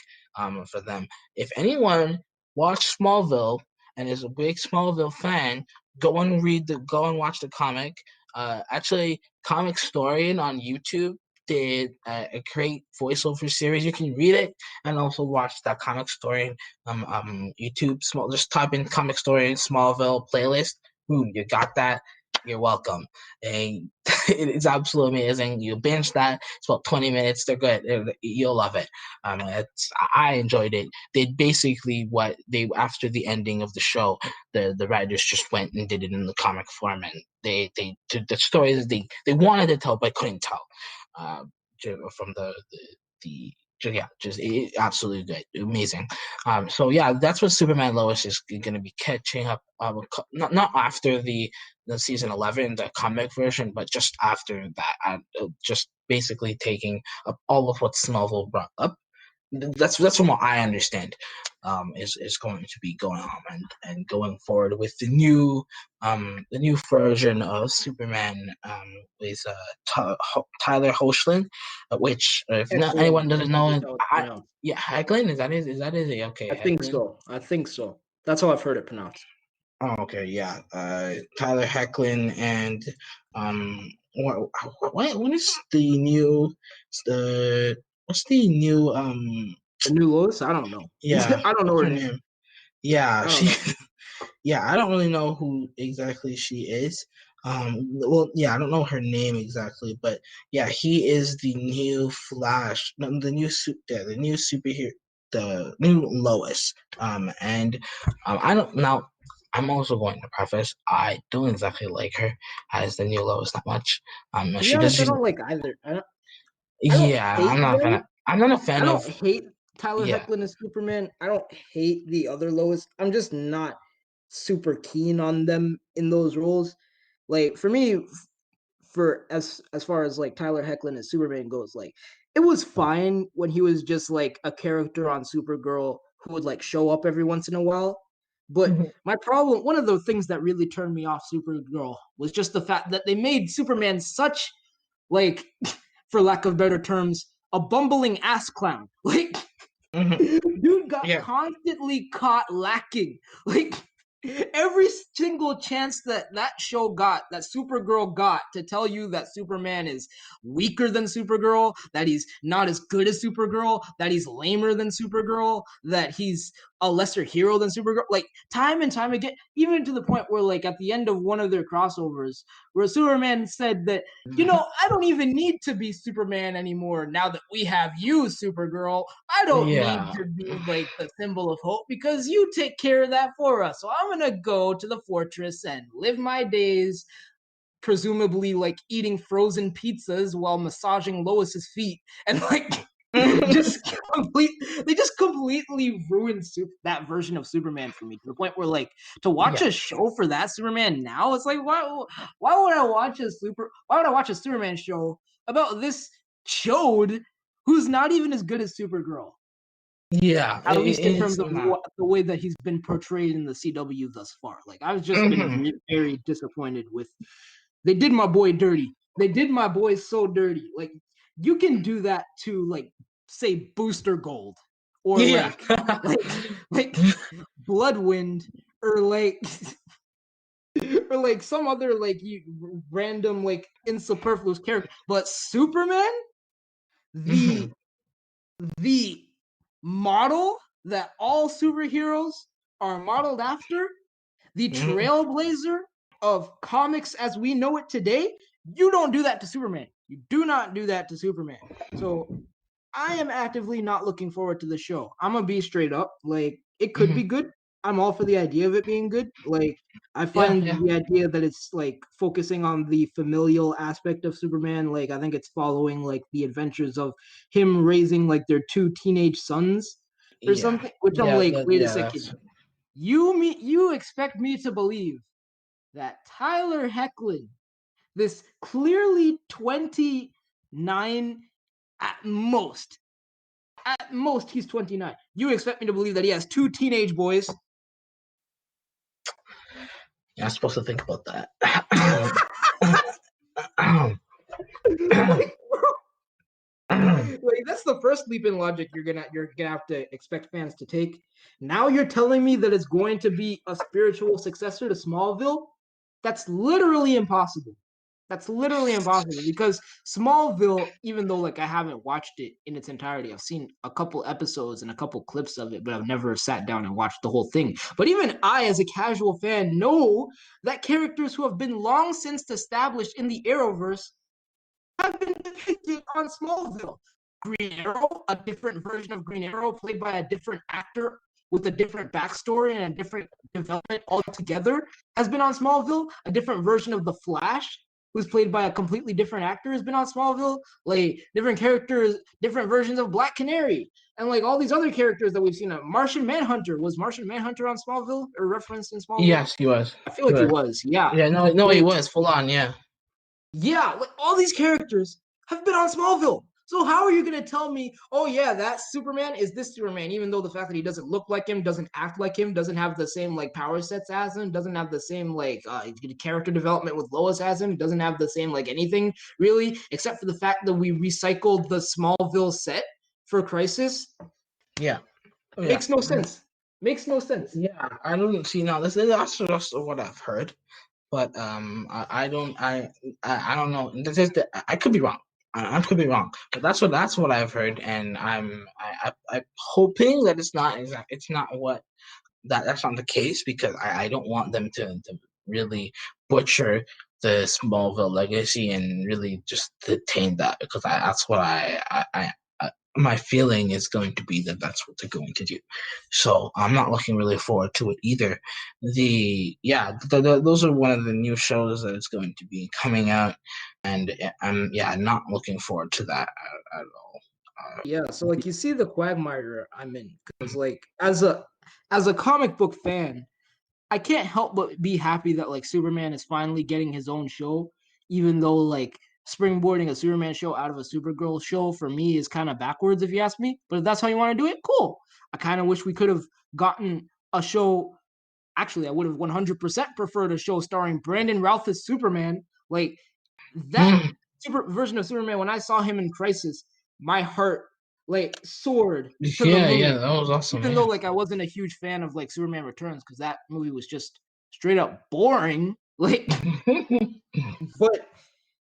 for them. If anyone watched Smallville and is a big Smallville fan, go and watch the comic. Actually, Comic Historian on YouTube did a great voiceover series. You can read it and also watch that Comic Story YouTube. Just type in Comic Story Smallville playlist. Boom, you got that. You're welcome. And it's absolutely amazing. You binge that. It's about 20 minutes. They're good. You'll love it. I enjoyed it. They basically what they after the ending of the show, the writers just went and did it in the comic form, and they the stories they wanted to tell but couldn't tell. Uh, from the yeah, just absolutely good, amazing. So yeah, that's what Superman Lois is going to be catching up. Not after the season 11, the comic version, but just after that, just basically taking up all of what Smallville brought up. That's from what I understand. Is going to be going on and going forward with the new version of Superman with Tyler Hoechlin, which if not Hecklin, anyone I doesn't think is know, how it's pronounced. Hecklin is that is it? Okay, I think Hecklin. so. I think so. That's how I've heard it pronounced. Oh, okay, yeah. Tyler Hecklin and what is the new the what's the new The new Lois? I don't know. yeah, I don't know what's her her name. name? Yeah, I don't she know. yeah, I don't really know who exactly she is. Well, yeah, I don't know her name exactly, but yeah, he is the new Flash, no, the new superhero, the new Lois. And I don't now. I'm also going to preface I don't exactly like her as the new Lois that much. To be She does. honest, I She's don't like either. I don't yeah. hate them. I'm not a I fan don't of. hate. Tyler Yeah. Hoechlin as Superman. I don't hate the other Lois. I'm just not super keen on them in those roles. Like for me, for as far as like Tyler Hoechlin as Superman goes, like it was fine when he was just like a character on Supergirl who would like show up every once in a while. But Mhm. my problem, one of the things that really turned me off Supergirl was just the fact that they made Superman such like, for lack of better terms, a bumbling ass clown. Like Mhm. dude got Yeah. constantly caught lacking. Like every single chance that show got, that Supergirl got to tell you that Superman is weaker than Supergirl, that he's not as good as Supergirl, that he's lamer than Supergirl, that he's a lesser hero than Supergirl. Like time and time again, even to the point where like at the end of one of their crossovers, where Superman said that, I don't even need to be Superman anymore now that we have you, Supergirl. I don't need Yeah. to be like the symbol of hope because you take care of that for us. So I'm gonna go to the fortress and live my days, presumably like eating frozen pizzas while massaging Lois's feet, and like just complete they just completely ruined that version of Superman for me, to the point where like to watch Yeah. a show for that Superman now, it's like why would I watch a Superman show about this chode who's not even as good as Supergirl, Yeah. at least in It's terms of not. the way that he's been portrayed in the CW thus far. Like I've just been Mhm. very disappointed with. They did my boy dirty. They did my boy so dirty. Like you can do that to like say Booster Gold or Yeah. like like Bloodwind or like or like some other like you random like insuperfluous character. But Superman, the Mhm. the model that all superheroes are modeled after, the Mhm. trailblazer of comics as we know it today, you don't do that to Superman. You do not do that to Superman. So I am actively not looking forward to the show. I'm gonna be straight up. Like it could be Mhm. good. I'm all for the idea of it being good. Like I Yeah. find Yeah. the idea that it's like focusing on the familial aspect of Superman. Like I think it's following like the adventures of him raising like their two teenage sons or Yeah. something. Which I'm Yeah. like, wait a Yeah. second. That's. You expect me to believe that Tyler Hoechlin, this clearly 29 at most he's 29. You expect me to believe that he has two teenage boys? You're not supposed to think about that. like, like that's the first leap in logic you're gonna have to expect fans to take. Now you're telling me that it's going to be a spiritual successor to Smallville? That's literally impossible. That's literally impossible because Smallville, even though like I haven't watched it in its entirety, I've seen a couple episodes and a couple clips of it, but I've never sat down and watched the whole thing. But even I, as a casual fan, know that characters who have been long since established in the Arrowverse have been depicted on Smallville. Green Arrow, a different version of Green Arrow played by a different actor with a different backstory and a different development altogether, has been on Smallville. A different version of the Flash, who's played by a completely different actor, has been on Smallville. Like different characters, different versions of Black Canary, and like all these other characters that we've seen. Martian Manhunter, was Martian Manhunter on Smallville or referenced in Smallville? Yes, he was. I feel He like he was. was. Yeah, Yeah. No. No. He like was full on. Yeah. yeah, like all these characters have been on Smallville. So how are you gonna tell me, oh yeah, that Superman is this Superman, even though the fact that he doesn't look like him, doesn't act like him, doesn't have the same like power sets as him, doesn't have the same like character development with Lois as him, doesn't have the same like anything really, except for the fact that we recycled the Smallville set for Crisis. Yeah. Yeah. Makes no sense. Makes no sense. Yeah. I don't see now. That's just what I've heard. But I don't I don't know. I could be wrong. I could be wrong, but that's what I've heard, and I'm hoping that it's not what that's not the case, because I don't want them to really butcher the Smallville legacy and really just detain that, because that's what I my feeling is going to be that that's what they're going to do. So I'm not looking really forward to it either. Those are one of the new shows that is going to be coming out, and I'm not looking forward to that at all. Yeah, so like you see the quagmire I'm in because like as a comic book fan, I can't help but be happy that like Superman is finally getting his own show, even though like springboarding a Superman show out of a Supergirl show for me is kind of backwards if you ask me. But if that's how you want to do it, cool. I kind of wish we could have gotten a show. Actually, I would have 100% preferred a show starring Brandon Routh as Superman. Like that super version of Superman, when I saw him in Crisis, my heart like soared to the Yeah, moon. that was awesome. Even though like I wasn't a huge fan of like Superman Returns because that movie was just straight up boring. Like, but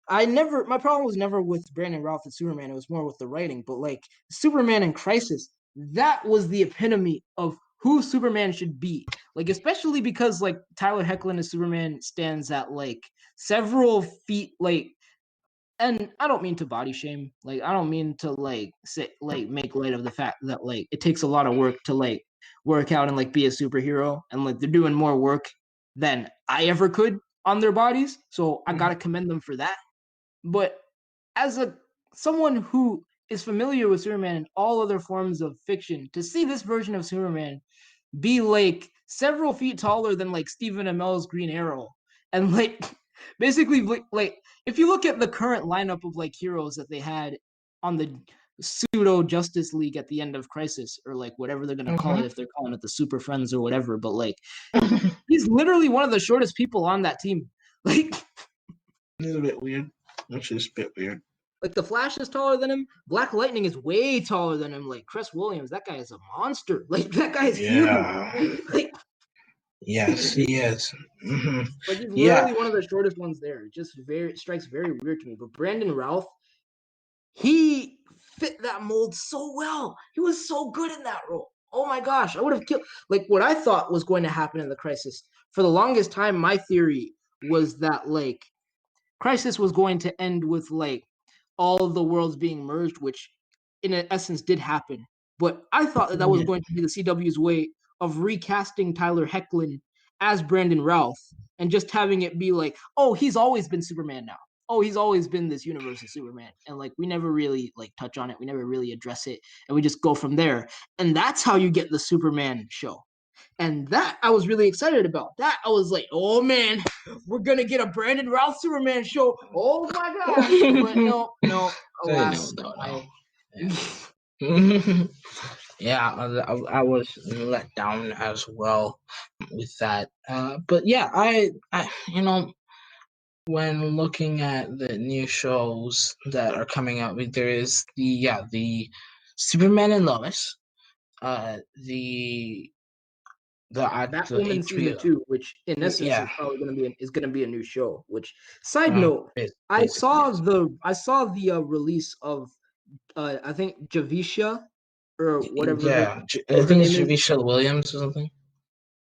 I never. My problem was never with Brandon Routh and Superman. It was more with the writing. But like Superman in Crisis, that was the epitome of who Superman should be. Like especially because like Tyler Hoechlin as Superman stands at like several feet like and I don't mean to body shame. Like I don't mean to like say like make light of the fact that like it takes a lot of work to like work out and like be a superhero and like they're doing more work than I ever could on their bodies. So I gotta commend them for that. But as a someone who is familiar with Superman and all other forms of fiction, to see this version of Superman be like several feet taller than like Stephen Amell's Green Arrow. And like basically like if you look at the current lineup of like heroes that they had on the pseudo Justice League at the end of Crisis or like whatever they're gonna call it if they're calling it the Super Friends or whatever, but like he's literally one of the shortest people on that team. Like It's a bit weird. Which is a bit weird. like the Flash is taller than him. Black Lightning is way taller than him. Like Chris Williams, that guy is a monster. Like that guy is huge. Like Yes, he is. like he's Yeah. literally one of the shortest ones there. It just very strikes very weird to me. But Brandon Routh, he fit that mold so well. He was so good in that role. Oh my gosh, I would have killed like what I thought was going to happen in the Crisis. For the longest time, my theory was that like Crisis was going to end with like all of the worlds being merged, which in essence did happen. But I thought that that was Yeah. going to be the CW's way of recasting Tyler Hoechlin as Brandon Routh and just having it be like, oh, he's always been Superman now. Oh, he's always been this universe of Superman. And like we never really like touch on it. We never really address it. And we just go from there. And that's how you get the Superman show. And that I was really excited about. That I was like, oh man, we're gonna get a Brandon Routh Superman show. Oh my gosh. But no, no, alas, No. I Yeah. Yeah, I was let down as well with that. But yeah, when looking at the new shows that are coming out, there is the Superman and Lois, the the Batwoman season HBO, 2, which in essence yeah, is probably gonna be a new show. Which side note, basically, yes. I saw the release of I think Javisha or whatever Yeah, I what her think it's name is. Javisha Williams or something.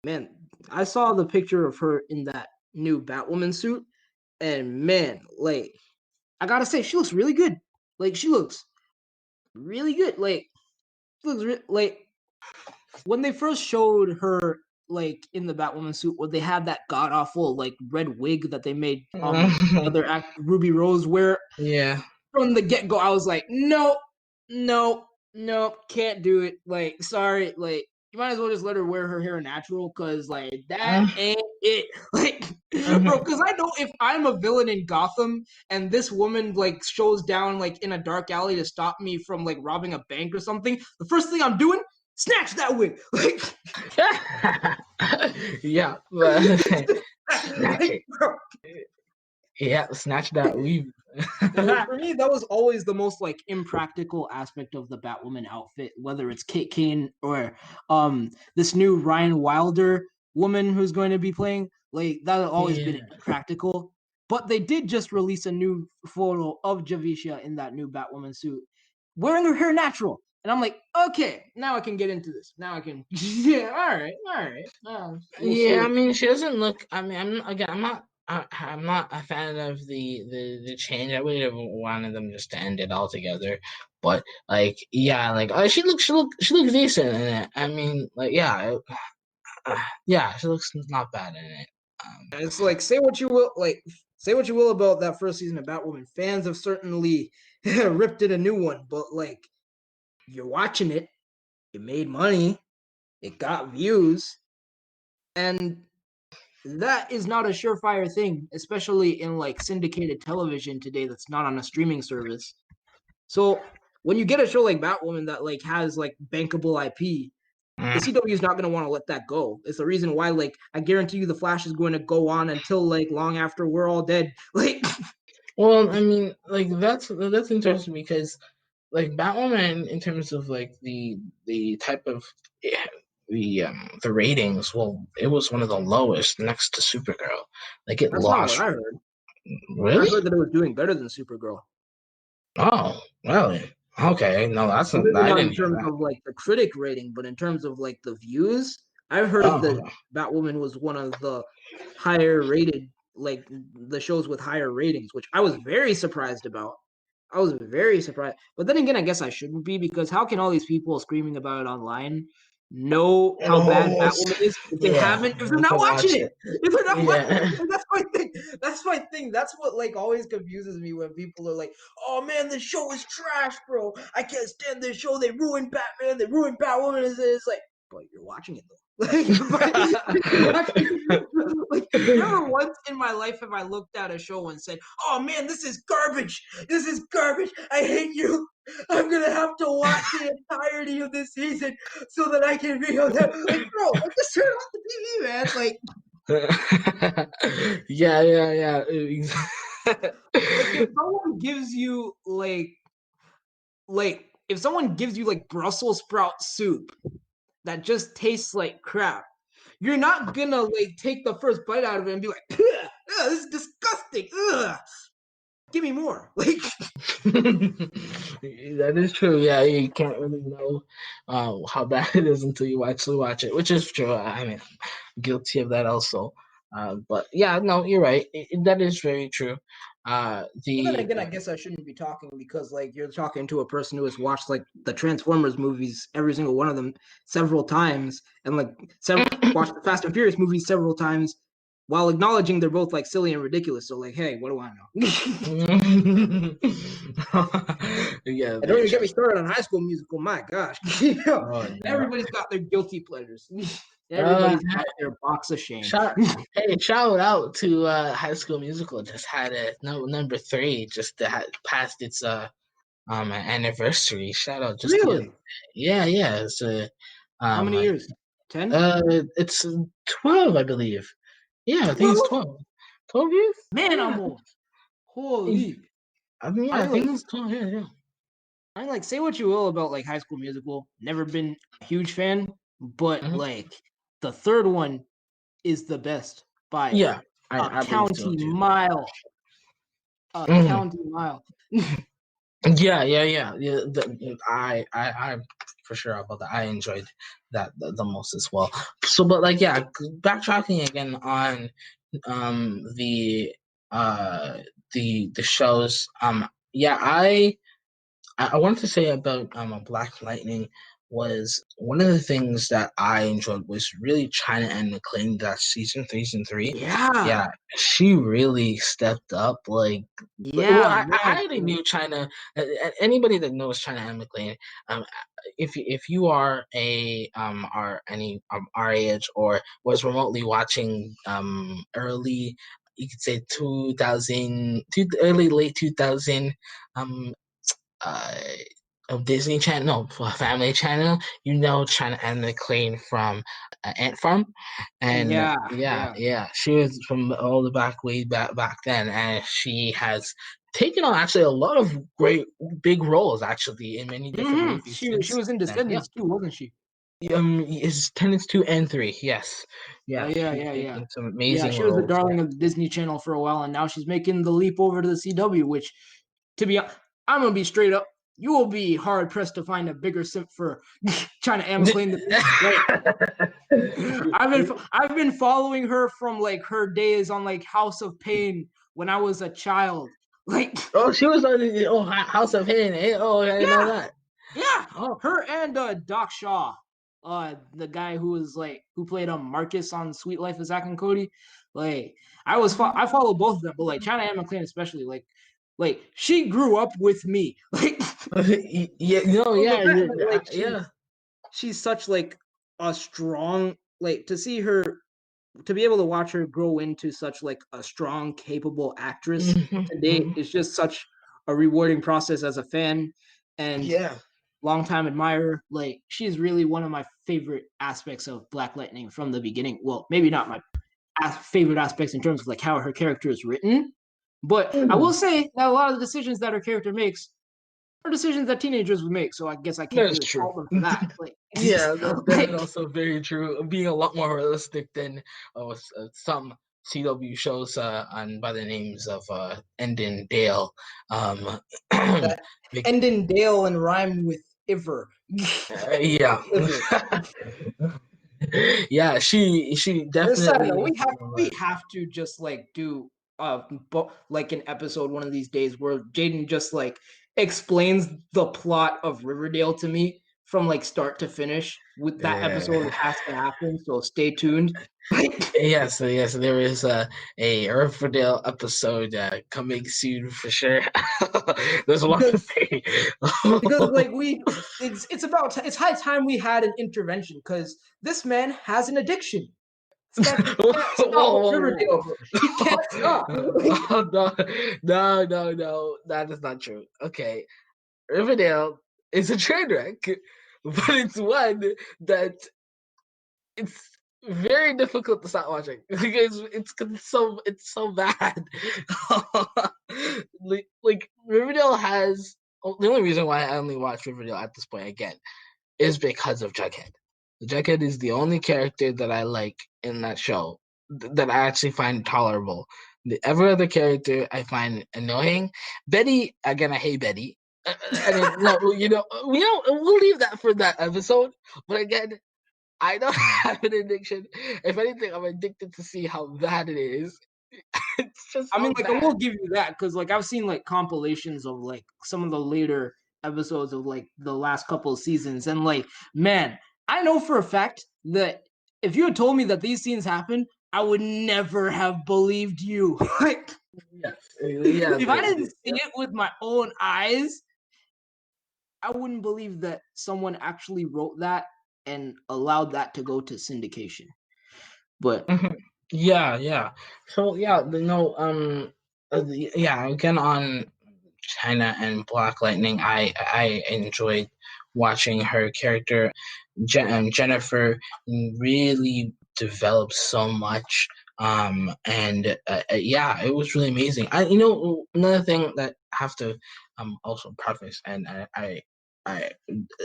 Man, I saw the picture of her in that new Batwoman suit, and man, like I gotta say, she looks really good. Like she looks really good. Like she looks like when they first showed her like in the Batwoman suit, when they had that god awful like red wig that they made other act Ruby Rose wear Yeah. from the get go, I was like, nope, nope, nope, can't do it. Like, sorry, like you might as well just let her wear her hair natural, cause like that ain't it. Like, bro, cause I know if I'm a villain in Gotham and this woman like shows down like in a dark alley to stop me from like robbing a bank or something, the first thing I'm doing, snatch that wig. Like, Yeah, but snatch like it. bro, Yeah, snatch that weave. so for me, that was always the most like impractical aspect of the Batwoman outfit, whether it's Kate Kane or this new Ryan Wilder woman who's going to be playing. Like that had always been Yeah. impractical. But they did just release a new photo of Javisha in that new Batwoman suit, wearing her hair natural. And I'm like, okay, now I can get into this. Now I can, yeah, all right. We'll see Yeah, I what. mean, she doesn't look. I mean, I'm not a fan of the change. I would have wanted them just to end it altogether. But like, yeah, like she looks decent in it. I mean, like, yeah, yeah, she looks not bad in it. And it's like say what you will, like say what you will about that first season of Batwoman. Fans have certainly ripped it a new one, but like you're watching it, it made money, it got views, and that is not a surefire thing, especially in like syndicated television today that's not on a streaming service. So when you get a show like Batwoman that like has like bankable IP, the Mm. CW is not going to want to let that go. It's the reason why, like, I guarantee you, the Flash is going to go on until like long after we're all dead. Like, Well, I mean, like that's interesting because like Batwoman in terms of like the type of yeah, the ratings, well, it was one of the lowest next to Supergirl. Like it that's not what lost. I heard. I Really? heard that it was doing better than Supergirl. Oh, really? Okay, no, that's not, Maybe I not didn't in hear terms that. of like the critic rating, but in terms of like the views, I've heard Oh, that Batwoman was one of the higher rated, like the shows with higher ratings, which I was very surprised about. I was very surprised. But then again, I guess I shouldn't be because how can all these people screaming about it online know how bad oh, Batwoman is if they yeah, haven't, if they're I not can watching watch it? it. If they're not watching Yeah. it, that's my thing. That's my thing. That's what like always confuses me when people are like, "Oh man, this show is trash, bro. I can't stand this show. They ruined Batman. They ruined Batwoman." It's like, but you're watching it though. Like, never once in my life have I looked at a show and said, "Oh man, this is garbage. This is garbage. I hate you. I'm gonna have to watch the entirety of this season so that I can be on that." Like, bro, like just turn off the TV, man. Yeah, yeah, Like if yeah. someone gives you like if someone gives you like Brussels sprout soup that just tastes like crap, you're not gonna like take the first bite out of it and be like, "Ugh, this is disgusting. Ugh, give me more." Like, That is true. Yeah, you can't really know how bad it is until you actually watch it, which is true. I mean, I'm guilty of that also. But yeah, no, you're right. That is very true. but then The again, I guess I shouldn't be talking because like you're talking to a person who has watched like the Transformers movies, every single one of them, several times, and like watched the Fast and Furious movies several times, while acknowledging they're both like silly and ridiculous. So like, hey, what do I know? yeah, And don't very even get true. me started on High School Musical. My gosh, Oh no. everybody's got their guilty pleasures. Uh, Everybody's got their box of shame. shout Hey, shout out to High School Musical. Just had a no number three. Just passed its anniversary. Shout out just the other Really? day. Yeah, yeah. How many Like years? 10? it's 12, I believe. Yeah, I think it's 12? 12. 12 years? Man, Yeah. I'm old. Holy. I mean, yeah, I I mean, like, think it's 12. Yeah, yeah. say what you will about like High School Musical. Never been a huge fan, but Mhm. like the third one is the best by Yeah, a I believe so county too. mile. A Mhm. county mile. Yeah, yeah, yeah. Yeah, I'm for sure about that. I enjoyed that the most as well. So, but like, yeah, backtracking again on the the shows. Yeah, I wanted to say about Black Lightning was one of the things that I enjoyed was really China and McClain that season three. Yeah. Yeah, she really stepped up. Like, well, Yeah, I man. already knew China. Anybody that knows China and McClain, if you are a are any our age or was remotely watching early, you could say 2000, early late 2000 um uh, of Disney Channel, no, Family Channel. You know China and McClain from Ant Farm, and Yeah, yeah, yeah. yeah, she was from all the back way back then, and she has taken on actually a lot of great big roles actually in many different movies She since was in then. Yeah, Descendants too, wasn't she? is Tenants 2 and 3. Yes, yeah, Yeah, she's yeah, yeah. taken some Yeah, amazing she was the roles. Yeah. darling of the Disney Channel for a while, and now she's making the leap over to the CW. Which, to be, I'm gonna be straight up. You will be hard pressed to find a bigger simp for China and McClain than me. Like, I've been following her from like her days on like House of Pain when I was a child. Like, Oh, she was on the House of Pain. Oh, I didn't know yeah, that. yeah, Oh. her and Doc Shaw, the guy who was like who played Marcus on Sweet Life of Zack and Cody. Like I follow both of them, but like China and McClain especially. Like Like she grew up with me. Like Yeah, no, so the yeah, fact that like yeah. she's such like a strong like to see her to be able to watch her grow into such like a strong, capable actress today Hmm. is just such a rewarding process as a fan and Yeah. longtime admirer. Like she's really one of my favorite aspects of Black Lightning from the beginning. Well, maybe not my favorite aspects in terms of like how her character is written, but I will Mhm. say that a lot of the decisions that her character makes are decisions that teenagers would make. So I guess I can't That's really true. fault them for that. Like, Yeah, that is like also very true. Being a lot more realistic than some CW shows on by the names of End and Dale. Um, that bec- end in Dale and rhyme with Iver. yeah, Iver. yeah. She On a side definitely note, is. we have to just like do like an episode one of these days where Jaden just like explains the plot of Riverdale to me from like start to finish. With that episode Yeah. has to happen, so stay tuned. Yes, yes, there is a Riverdale episode coming soon for sure. There's a lot to because say. like it's about it's high time we had an intervention because this man has an addiction. This guy whoa, can't stop with whoa, Riverdale, bro. He can't stop. Like, oh, no, that is not true. Okay, Riverdale is a train wreck, but it's one that it's very difficult to stop watching because it's so bad. Like Riverdale has the only reason why I only watch Riverdale at this point again is because of Jughead. Jughead is the only character that I like in that show that I actually find tolerable. The every other character I find annoying. Betty, again, I hate Betty. I mean, no, we'll leave that for that episode. But again, I don't have an addiction. If anything, I'm addicted to see how bad it is. It's just I mean, so like I bad. will give you that because like I've seen like compilations of like some of the later episodes of like the last couple of seasons, and like man, I know for a fact that if you had told me that these scenes happen, I would never have believed you. Like Yes, yes, if I they didn't do. see it with my own eyes, I wouldn't believe that someone actually wrote that and allowed that to go to syndication. But Mhm. Yeah, yeah. So yeah, yeah. Again, on China and Black Lightning, I enjoyed watching her character. Jennifer really developed so much. And yeah, it was really amazing. Another thing that I have to also preface, and I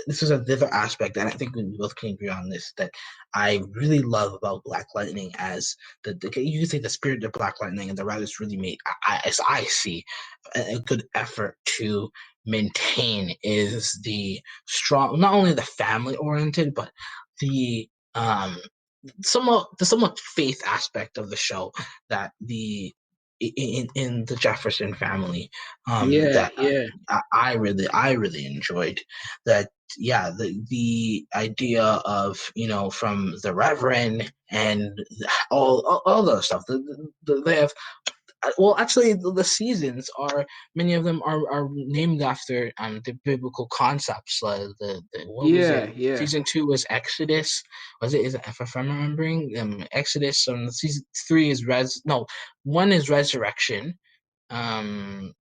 this is a different aspect, and I think we both can agree on this, that I really love about Black Lightning as you could say the spirit of Black Lightning, and the writers really made, as I see, a good effort to maintain is the strong, not only the family oriented, but the somewhat faith aspect of the show, that in the Jefferson family, yeah, that yeah, I really enjoyed. That, yeah, the idea of, from the Reverend and all those stuff. They have, well, actually, the seasons are, many of them are named after the biblical concepts. What was it? yeah, yeah. Season 2 was Exodus. Was it? Is it, if I'm remembering, Exodus? Season 3 is one is resurrection. Um,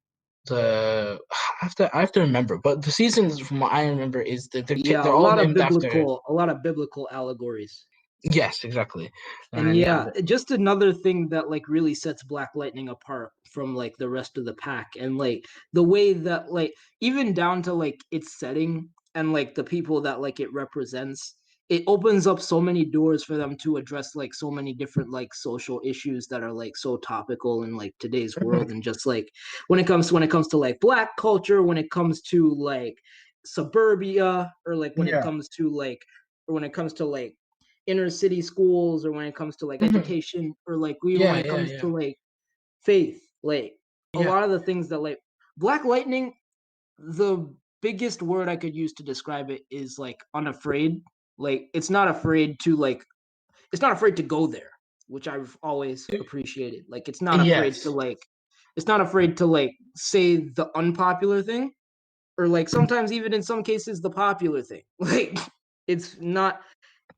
the I have to remember, but the seasons, from what I remember, is that Yeah, they're all named after. a lot of biblical allegories. Yes, exactly. And And yeah, yeah, just another thing that like really sets Black Lightning apart from like the rest of the pack, and like the way that like even down to like its setting and like the people that like it represents, it opens up so many doors for them to address like so many different like social issues that are like so topical in like today's world. And just like when it comes to like Black culture, when it comes to like suburbia, or like when it yeah, comes to like or when it comes to like inner city schools, or when it comes to like mhm, education, or like even when yeah, it yeah, comes to yeah, like faith, like a yeah. lot of the things that like Black Lightning, the biggest word I could use to describe it is like unafraid. Like it's not afraid to go there, which I've always appreciated. Like it's not afraid to Yes. like It's not afraid to like say the unpopular thing, or like sometimes even in some cases the popular thing. Like it's not,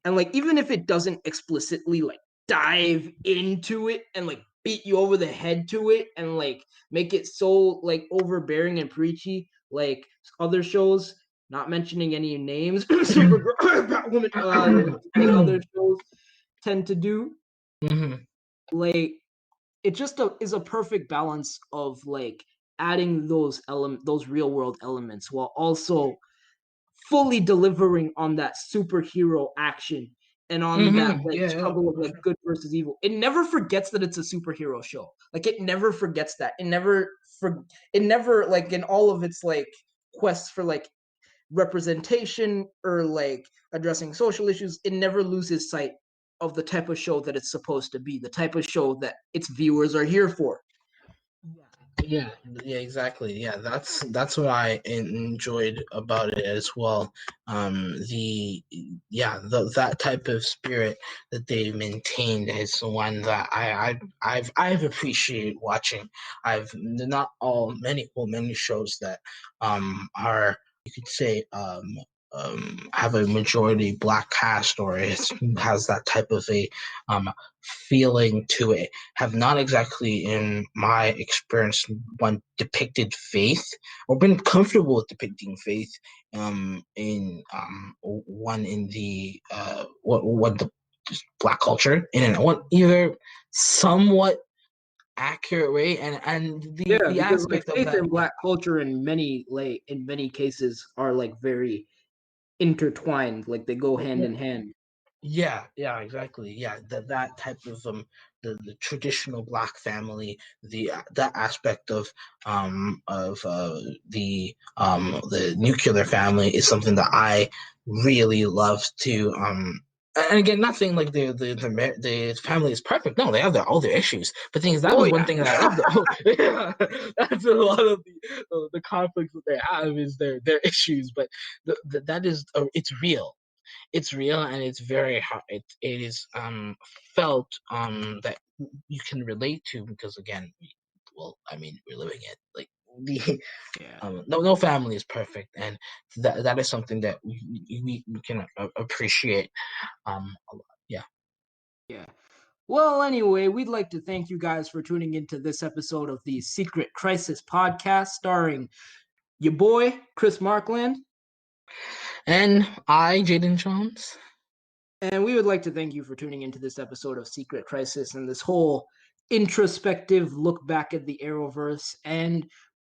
and like even if it doesn't explicitly like dive into it and like beat you over the head to it and like make it so like overbearing and preachy like other shows, not mentioning any names, Supergirl, Batwoman, like other shows tend to do. Mhm. Like it just is a perfect balance of like adding those real world elements while also fully delivering on that superhero action and on that like Yeah, yeah, struggle of for like sure. good versus evil. It never forgets that it's a superhero show. Like it never forgets that. It never like in all of its like quests for like representation or like addressing social issues, it never loses sight of the type of show that it's supposed to be, the type of show that its viewers are here for. Yeah, yeah, exactly. Yeah, that's what I enjoyed about it as well. The yeah, that type of spirit that they maintained is one that I've appreciated watching. I've not all many shows that are, you could say, have a majority black cast, or it has that type of a um feeling to it, have not exactly, in my experience, one depicted faith or been comfortable with depicting faith in one in the what the black culture in what either somewhat accurate way, and Yeah, the because like aspect of faith that. and black culture in many cases are like very intertwined, like they go hand Yeah, in hand. yeah, exactly. Yeah, that type of the traditional black family, the that aspect of the nuclear family is something that I really love to and again, not saying like the family is perfect. No, they have all their issues. But the thing is, that Oh was one yeah. thing that I loved. Yeah, that's a lot of the conflicts that they have is their issues. But that is it's real, it's real, and it's very hard. It is felt that you can relate to, because again, well, I mean, we're living it. Like the Yeah. no family is perfect, and that is something that we can appreciate a lot. Yeah. Yeah. Well, anyway, we'd like to thank you guys for tuning into this episode of the Secret Crisis podcast starring your boy, Chris Markland. And I, Jaden Jones. And we would like to thank you for tuning into this episode of Secret Crisis and this whole introspective look back at the Arrowverse and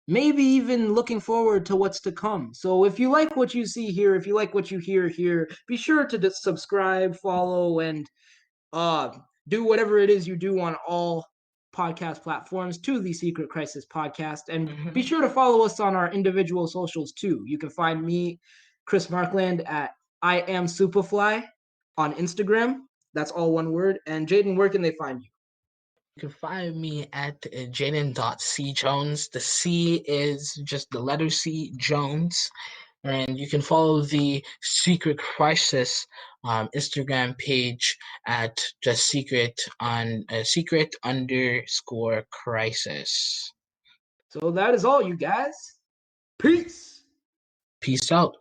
maybe even looking forward to what's to come. So if you like what you see here, if you like what you hear here, be sure to subscribe, follow, and uh, do whatever it is you do on all podcast platforms to the Secret Crisis podcast. And be Mhm. sure to follow us on our individual socials too. You can find me, Chris Markland, at I am Superfly on Instagram. That's all one word. And Jaden, where can they find you? You can find me at Jaden.C Jones. The C is just the letter C, Jones. And you can follow the Secret Crisis Instagram page at just secret on secret underscore crisis. So that is all, you guys. Peace. Peace out.